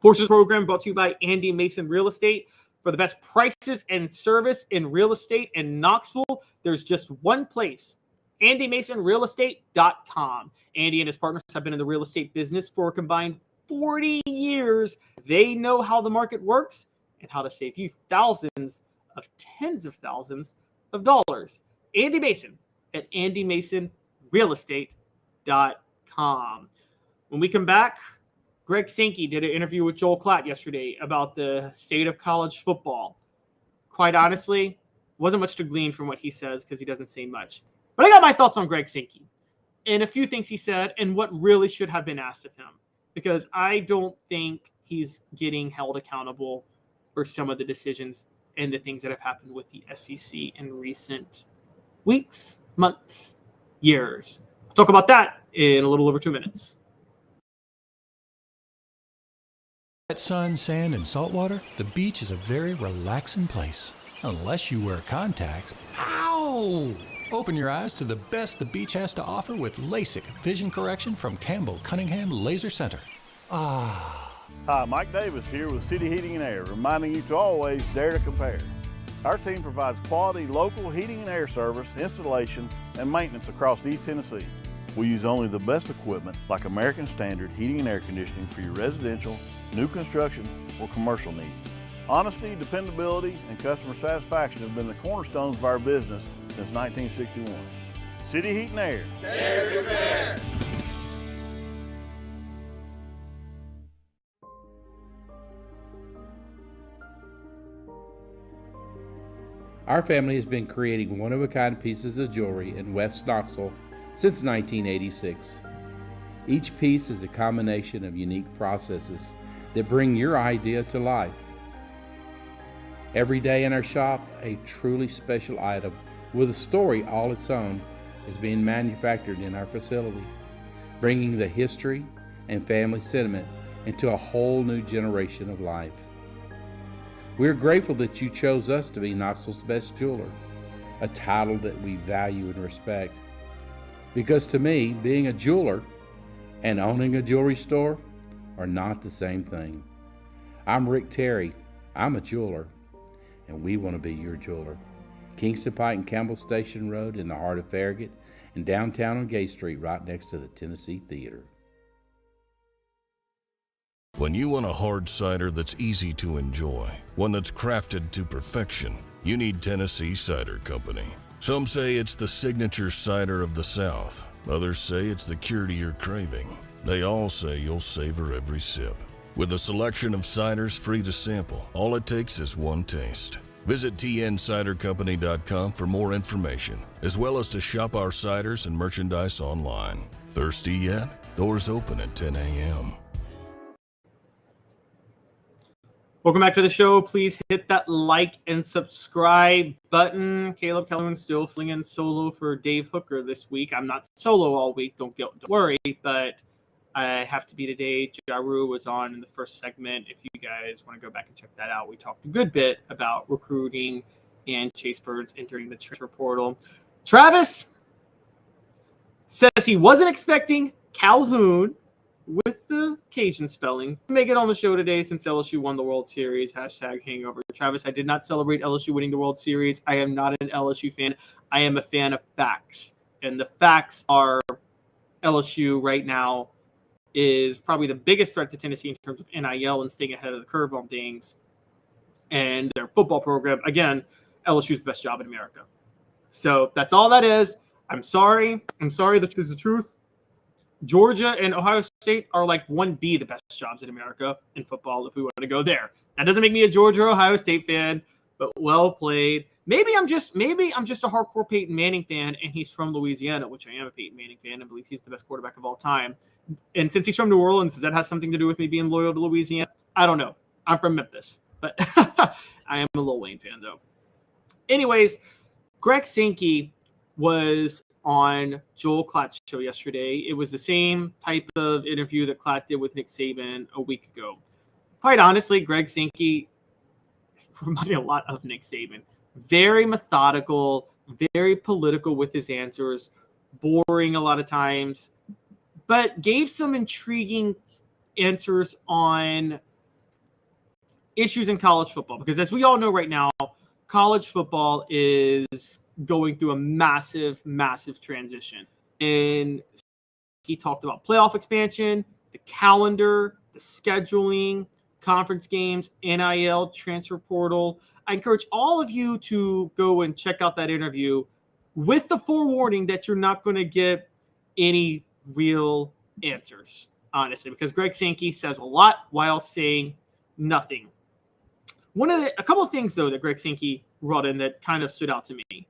Portion of the program brought to you by Andy Mason Real Estate. For the best prices and service in real estate in Knoxville, there's just one place, AndyMasonRealEstate.com. Andy and his partners have been in the real estate business for a combined 40 years. They know how the market works and how to save you tens of thousands of dollars. Andy Mason, at andymasonrealestate.com. When we come back, Greg Sankey did an interview with Joel Klatt yesterday about the state of college football. Quite honestly, wasn't much to glean from what he says because he doesn't say much. But I got my thoughts on Greg Sankey and a few things he said and what really should have been asked of him, because I don't think he's getting held accountable for some of the decisions and the things that have happened with the SEC in recent weeks, months, years. We'll talk about that in a little over 2 minutes. At sun, sand, and salt water, the beach is a very relaxing place. Unless you wear contacts. Ow! Open your eyes to the best the beach has to offer with LASIK vision correction from Campbell Cunningham Laser Center. Ah. Hi, Mike Davis here with City Heating and Air, reminding you to always dare to compare. Our team provides quality local heating and air service, installation, and maintenance across East Tennessee. We use only the best equipment like American Standard heating and air conditioning for your residential, new construction, or commercial needs. Honesty, dependability, and customer satisfaction have been the cornerstones of our business since 1961. City Heat and Air. Dare to compare. Our family has been creating one-of-a-kind pieces of jewelry in West Knoxville since 1986. Each piece is a combination of unique processes that bring your idea to life. Every day in our shop, a truly special item with a story all its own is being manufactured in our facility, bringing the history and family sentiment into a whole new generation of life. We're grateful that you chose us to be Knoxville's best jeweler, a title that we value and respect. Because to me, being a jeweler and owning a jewelry store are not the same thing. I'm Rick Terry. I'm a jeweler, and we want to be your jeweler. Kingston Pike and Campbell Station Road in the heart of Farragut, and downtown on Gay Street right next to the Tennessee Theater. When you want a hard cider that's easy to enjoy, one that's crafted to perfection, you need Tennessee Cider Company. Some say it's the signature cider of the South. Others say it's the cure to your craving. They all say you'll savor every sip. With a selection of ciders free to sample, all it takes is one taste. Visit tncidercompany.com for more information, as well as to shop our ciders and merchandise online. Thirsty yet? Doors open at 10 a.m. Welcome back to the show. Please hit that like and subscribe button. Caleb Calhoun still flinging solo for Dave Hooker this week. I'm not solo all week, don't worry, but I have to be today. Jarreau was on in the first segment. If you guys want to go back and check that out, we talked a good bit about recruiting and Chase Birds entering the transfer portal. Travis says he wasn't expecting Calhoun with the Cajun spelling to make it on the show today since LSU won the World Series. #hangover. Travis, I did not celebrate LSU winning the World Series. I am not an LSU fan. I am a fan of facts. And the facts are LSU right now is probably the biggest threat to Tennessee in terms of NIL and staying ahead of the curve on things. And their football program, again, LSU is the best job in America. So that's all that is. I'm sorry. That is the truth. Georgia and Ohio State are like 1B the best jobs in America in football if we want to go there. That doesn't make me a Georgia or Ohio State fan, but well played. Maybe I'm just a hardcore Peyton Manning fan and he's from Louisiana, which I am a Peyton Manning fan. I believe he's the best quarterback of all time. And since he's from New Orleans, does that have something to do with me being loyal to Louisiana? I don't know. I'm from Memphis, but I am a Lil Wayne fan though. Anyways, Greg Sankey was on Joel Klatt's show yesterday. It was the same type of interview that Klatt did with Nick Saban a week ago. Quite honestly, Greg Sankey reminded me a lot of Nick Saban. Very methodical, very political with his answers, boring a lot of times, but gave some intriguing answers on issues in college football. Because as we all know right now, college football is going through a massive, massive transition. And he talked about playoff expansion, the calendar, the scheduling, conference games, NIL, transfer portal. I encourage all of you to go and check out that interview with the forewarning that you're not going to get any real answers, honestly, because Greg Sankey says a lot while saying nothing. A couple of things, though, that Greg Sankey brought in that kind of stood out to me.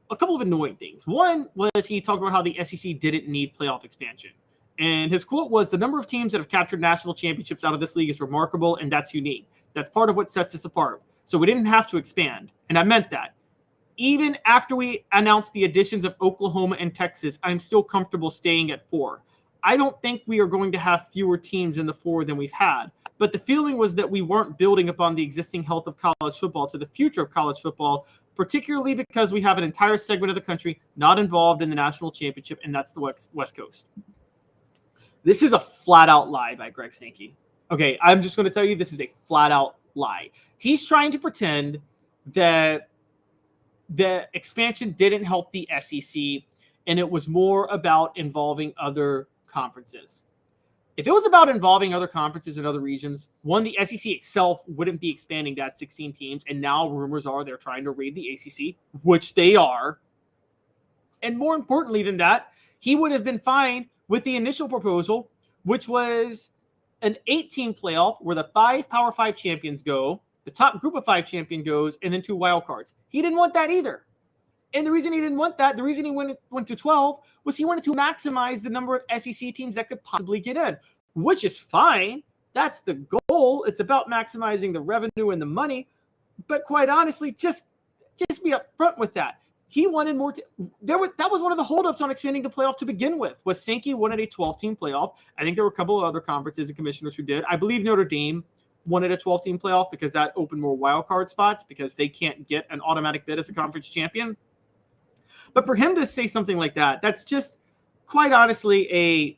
A couple of annoying things. One was he talked about how the SEC didn't need playoff expansion. And his quote was, "The number of teams that have captured national championships out of this league is remarkable, and that's unique. That's part of what sets us apart. So we didn't have to expand." And I meant that. Even after we announced the additions of Oklahoma and Texas, I'm still comfortable staying at 4. I don't think we are going to have fewer teams in the 4 than we've had. But the feeling was that we weren't building upon the existing health of college football to the future of college football, particularly because we have an entire segment of the country not involved in the national championship, and that's the West Coast. This is a flat-out lie by Greg Sankey. Okay, I'm just going to tell you this is a flat-out lie. He's trying to pretend that the expansion didn't help the SEC, and it was more about involving other conferences. If it was about involving other conferences and other regions, one, the SEC itself wouldn't be expanding that 16 teams, and now rumors are they're trying to raid the ACC, which they are. And more importantly than that, he would have been fine with the initial proposal, which was an 8-team playoff where the 5 Power 5 champions go, the top group of 5 champion goes, and then 2 wild cards. He didn't want that either. And the reason he didn't want that, the reason he went to 12, was he wanted to maximize the number of SEC teams that could possibly get in, which is fine. That's the goal. It's about maximizing the revenue and the money. But quite honestly, just be upfront with that. He wanted more. That was one of the holdups on expanding the playoff to begin with. Was Sankey wanted a 12-team playoff. I think there were a couple of other conferences and commissioners who did. I believe Notre Dame wanted a 12-team playoff because that opened more wild card spots because they can't get an automatic bid as a conference champion. But for him to say something like that, that's just quite honestly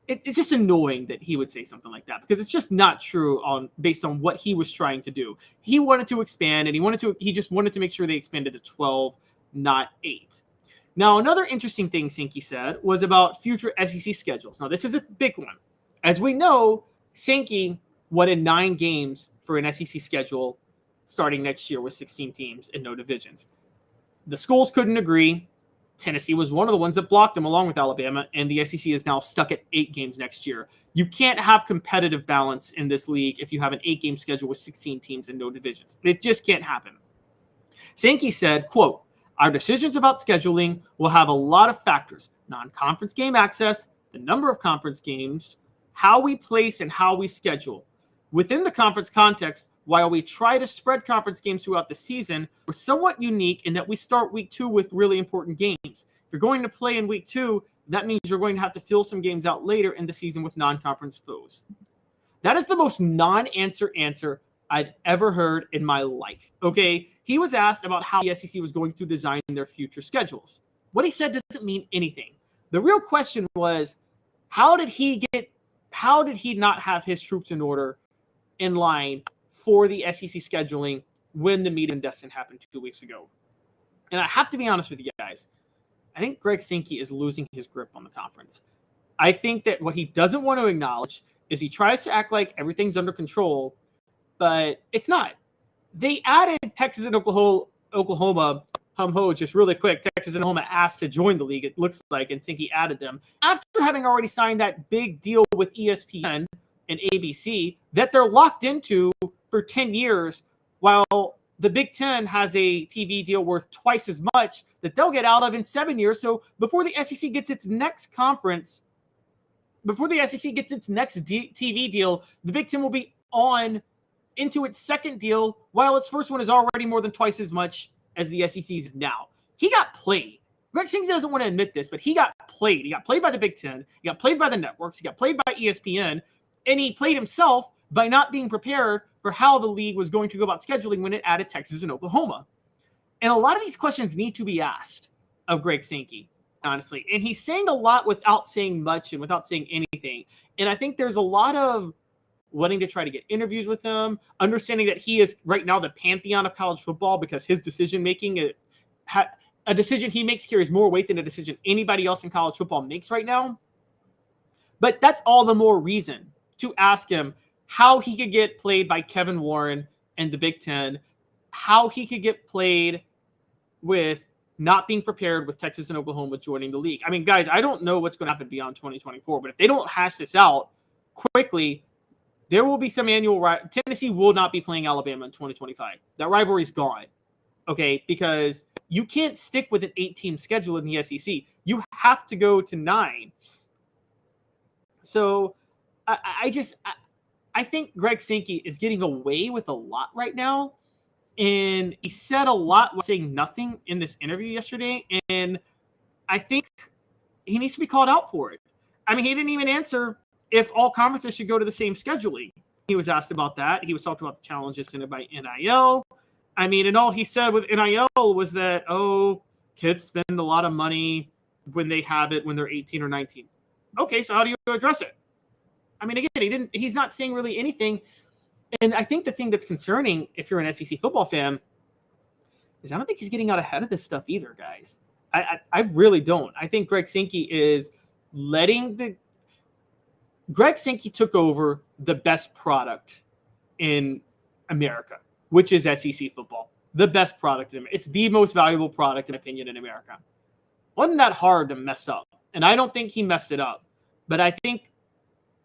it's just annoying that he would say something like that because it's just not true based on what he was trying to do. He wanted to expand and he just wanted to make sure they expanded to 12, not 8. Now, another interesting thing Sankey said was about future SEC schedules. Now, this is a big one. As we know, Sankey wanted 9 games for an SEC schedule starting next year with 16 teams and no divisions. The schools couldn't agree. Tennessee was one of the ones that blocked them along with Alabama, and the SEC is now stuck at 8 games next year. You can't have competitive balance in this league if you have an 8-game schedule with 16 teams and no divisions. It just can't happen. Sankey said, quote, "Our decisions about scheduling will have a lot of factors: non-conference game access, the number of conference games, how we place and how we schedule. Within the conference context, while we try to spread conference games throughout the season, we're somewhat unique in that we start week 2 with really important games. If you're going to play in week 2, that means you're going to have to fill some games out later in the season with non-conference foes." That is the most non-answer answer I've ever heard in my life. Okay, he was asked about how the SEC was going to design their future schedules. What he said doesn't mean anything. The real question was, how did he not have his troops in order in line for the SEC scheduling when the meet in Destin happened 2 weeks ago? And I have to be honest with you guys. I think Greg Sankey is losing his grip on the conference. I think that what he doesn't want to acknowledge is he tries to act like everything's under control, but it's not. They added Texas and Oklahoma, just really quick. Texas and Oklahoma asked to join the league, it looks like, and Sankey added them after having already signed that big deal with ESPN and ABC that they're locked into for 10 years, while the Big Ten has a TV deal worth twice as much that they'll get out of in 7 years. So before the SEC gets its next conference, before the SEC gets its next TV deal, the Big Ten will be on into its second deal, while its first one is already more than twice as much as the SEC's now. He got played. Greg Sankey doesn't want to admit this, but he got played. He got played by the Big Ten. He got played by the networks. He got played by ESPN. And he played himself by not being prepared for how the league was going to go about scheduling when it added Texas and Oklahoma. And a lot of these questions need to be asked of Greg Sankey, honestly. And he's saying a lot without saying much and without saying anything. And I think there's a lot of wanting to try to get interviews with him, understanding that he is right now the pantheon of college football because his decision-making, a decision he makes carries more weight than a decision anybody else in college football makes right now. But that's all the more reason to ask him how he could get played by Kevin Warren and the Big Ten, how he could get played with not being prepared with Texas and Oklahoma joining the league. I mean, guys, I don't know what's going to happen beyond 2024, but if they don't hash this out quickly, there will be some Tennessee will not be playing Alabama in 2025. That rivalry's gone, okay? Because you can't stick with an 8-team schedule in the SEC. You have to go to 9. So I think Greg Sankey is getting away with a lot right now. And he said a lot while saying nothing in this interview yesterday. And I think he needs to be called out for it. I mean, he didn't even answer if all conferences should go to the same scheduling. He was asked about that. He was talking about the challenges presented by NIL. I mean, and all he said with NIL was that, kids spend a lot of money when they have it when they're 18 or 19. Okay, so how do you address it? I mean, again, he's not saying really anything. And I think the thing that's concerning, if you're an SEC football fan, is I don't think he's getting out ahead of this stuff either, guys. I really don't. I think Greg Sankey is Greg Sankey took over the best product in America, which is SEC football. The best product in America. It's the most valuable product, in opinion, in America. Wasn't that hard to mess up? And I don't think he messed it up. But I think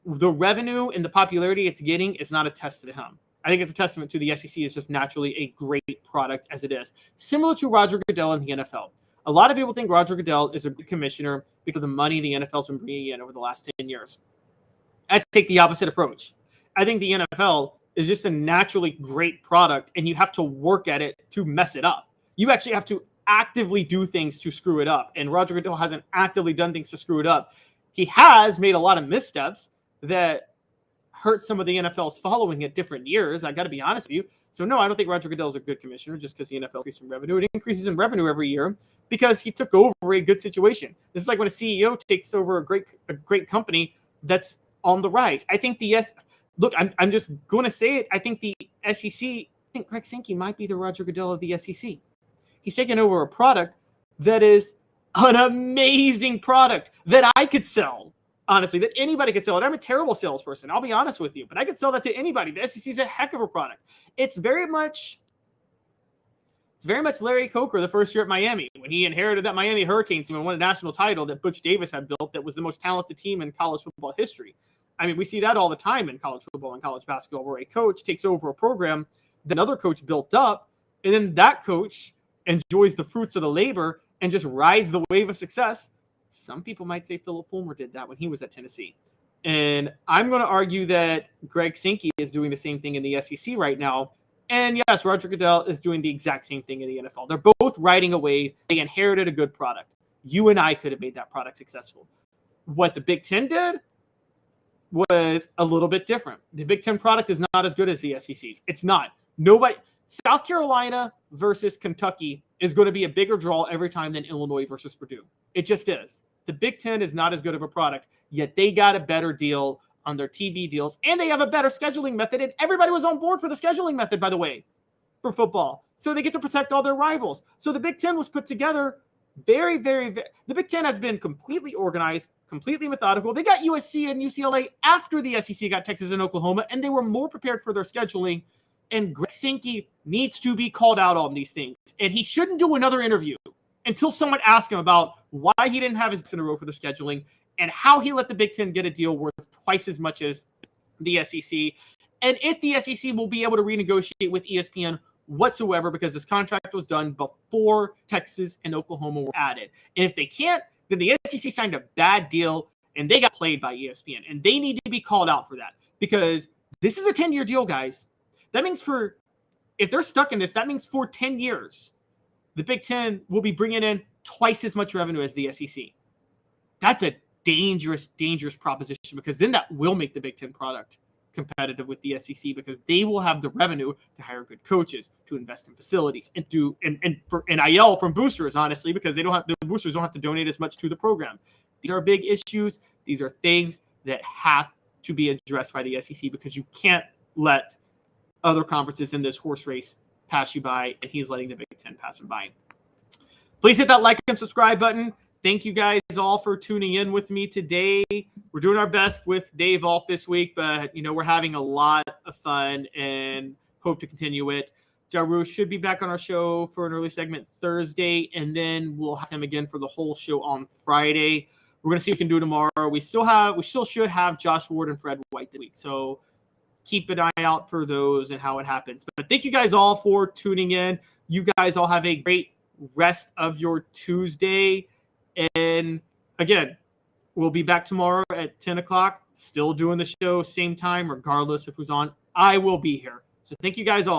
the revenue and the popularity it's getting is not a testament to him. I think it's a testament to the SEC is just naturally a great product as it is. Similar to Roger Goodell in the NFL. A lot of people think Roger Goodell is a good commissioner because of the money the NFL's been bringing in over the last 10 years. I take the opposite approach. I think the NFL is just a naturally great product, and you have to work at it to mess it up. You actually have to actively do things to screw it up, and Roger Goodell hasn't actively done things to screw it up. He has made a lot of missteps that hurt some of the NFL's following at different years. I got to be honest with you. So no, I don't think Roger Goodell is a good commissioner just because the NFL increases in revenue. It increases in revenue every year because he took over a good situation. This is like when a CEO takes over a great company that's on the rise. I think I'm just going to say it. I think the SEC, I think Greg Sankey might be the Roger Goodell of the SEC. He's taken over a product that is an amazing product that I could sell. Honestly, that anybody could sell it. I'm a terrible salesperson. I'll be honest with you, but I could sell that to anybody. The SEC is a heck of a product. It's very much Larry Coker the first year at Miami when he inherited that Miami Hurricanes team and won a national title that Butch Davis had built that was the most talented team in college football history. I mean, we see that all the time in college football and college basketball where a coach takes over a program that another coach built up, and then that coach enjoys the fruits of the labor and just rides the wave of success. Some people might say Philip Fulmer did that when he was at Tennessee. And I'm going to argue that Greg Sankey is doing the same thing in the SEC right now. And yes, Roger Goodell is doing the exact same thing in the NFL. They're both riding a wave. They inherited a good product. You and I could have made that product successful. What the Big Ten did was a little bit different. The Big Ten product is not as good as the SEC's. It's not. South Carolina versus Kentucky is going to be a bigger draw every time than Illinois versus Purdue. It just is. The Big Ten is not as good of a product, yet they got a better deal on their TV deals, and they have a better scheduling method, and everybody was on board for the scheduling method, by the way, for football. So they get to protect all their rivals. So the Big Ten was put together very, very. The Big Ten has been completely organized, completely methodical. They got USC and UCLA after the SEC got Texas and Oklahoma, and they were more prepared for their scheduling. And Greg Sankey needs to be called out on these things. And he shouldn't do another interview until someone asks him about why he didn't have his ducks in a row for the scheduling and how he let the Big Ten get a deal worth twice as much as the SEC. And if the SEC will be able to renegotiate with ESPN whatsoever, because this contract was done before Texas and Oklahoma were added. And if they can't, then the SEC signed a bad deal and they got played by ESPN. And they need to be called out for that because this is a 10-year deal, guys. That means if they're stuck in this, that means for 10 years, the Big Ten will be bringing in twice as much revenue as the SEC. That's a dangerous, dangerous proposition because then that will make the Big Ten product competitive with the SEC because they will have the revenue to hire good coaches, to invest in facilities, and for NIL from boosters, honestly, because the boosters don't have to donate as much to the program. These are big issues. These are things that have to be addressed by the SEC because you can't let other conferences in this horse race pass you by, and he's letting the Big Ten pass him by. Please hit that like and subscribe button. Thank you guys all for tuning in with me today. We're doing our best with Dave off this week, but we're having a lot of fun and hope to continue it. Jarreau should be back on our show for an early segment Thursday, and then we'll have him again for the whole show on Friday. We're going to see what we can do tomorrow. We still should have Josh Ward and Fred White this week, so keep an eye out for those and how it happens. But thank you guys all for tuning in. You guys all have a great rest of your Tuesday. And again, we'll be back tomorrow at 10 o'clock, still doing the show, same time, regardless of who's on. I will be here. So thank you guys all.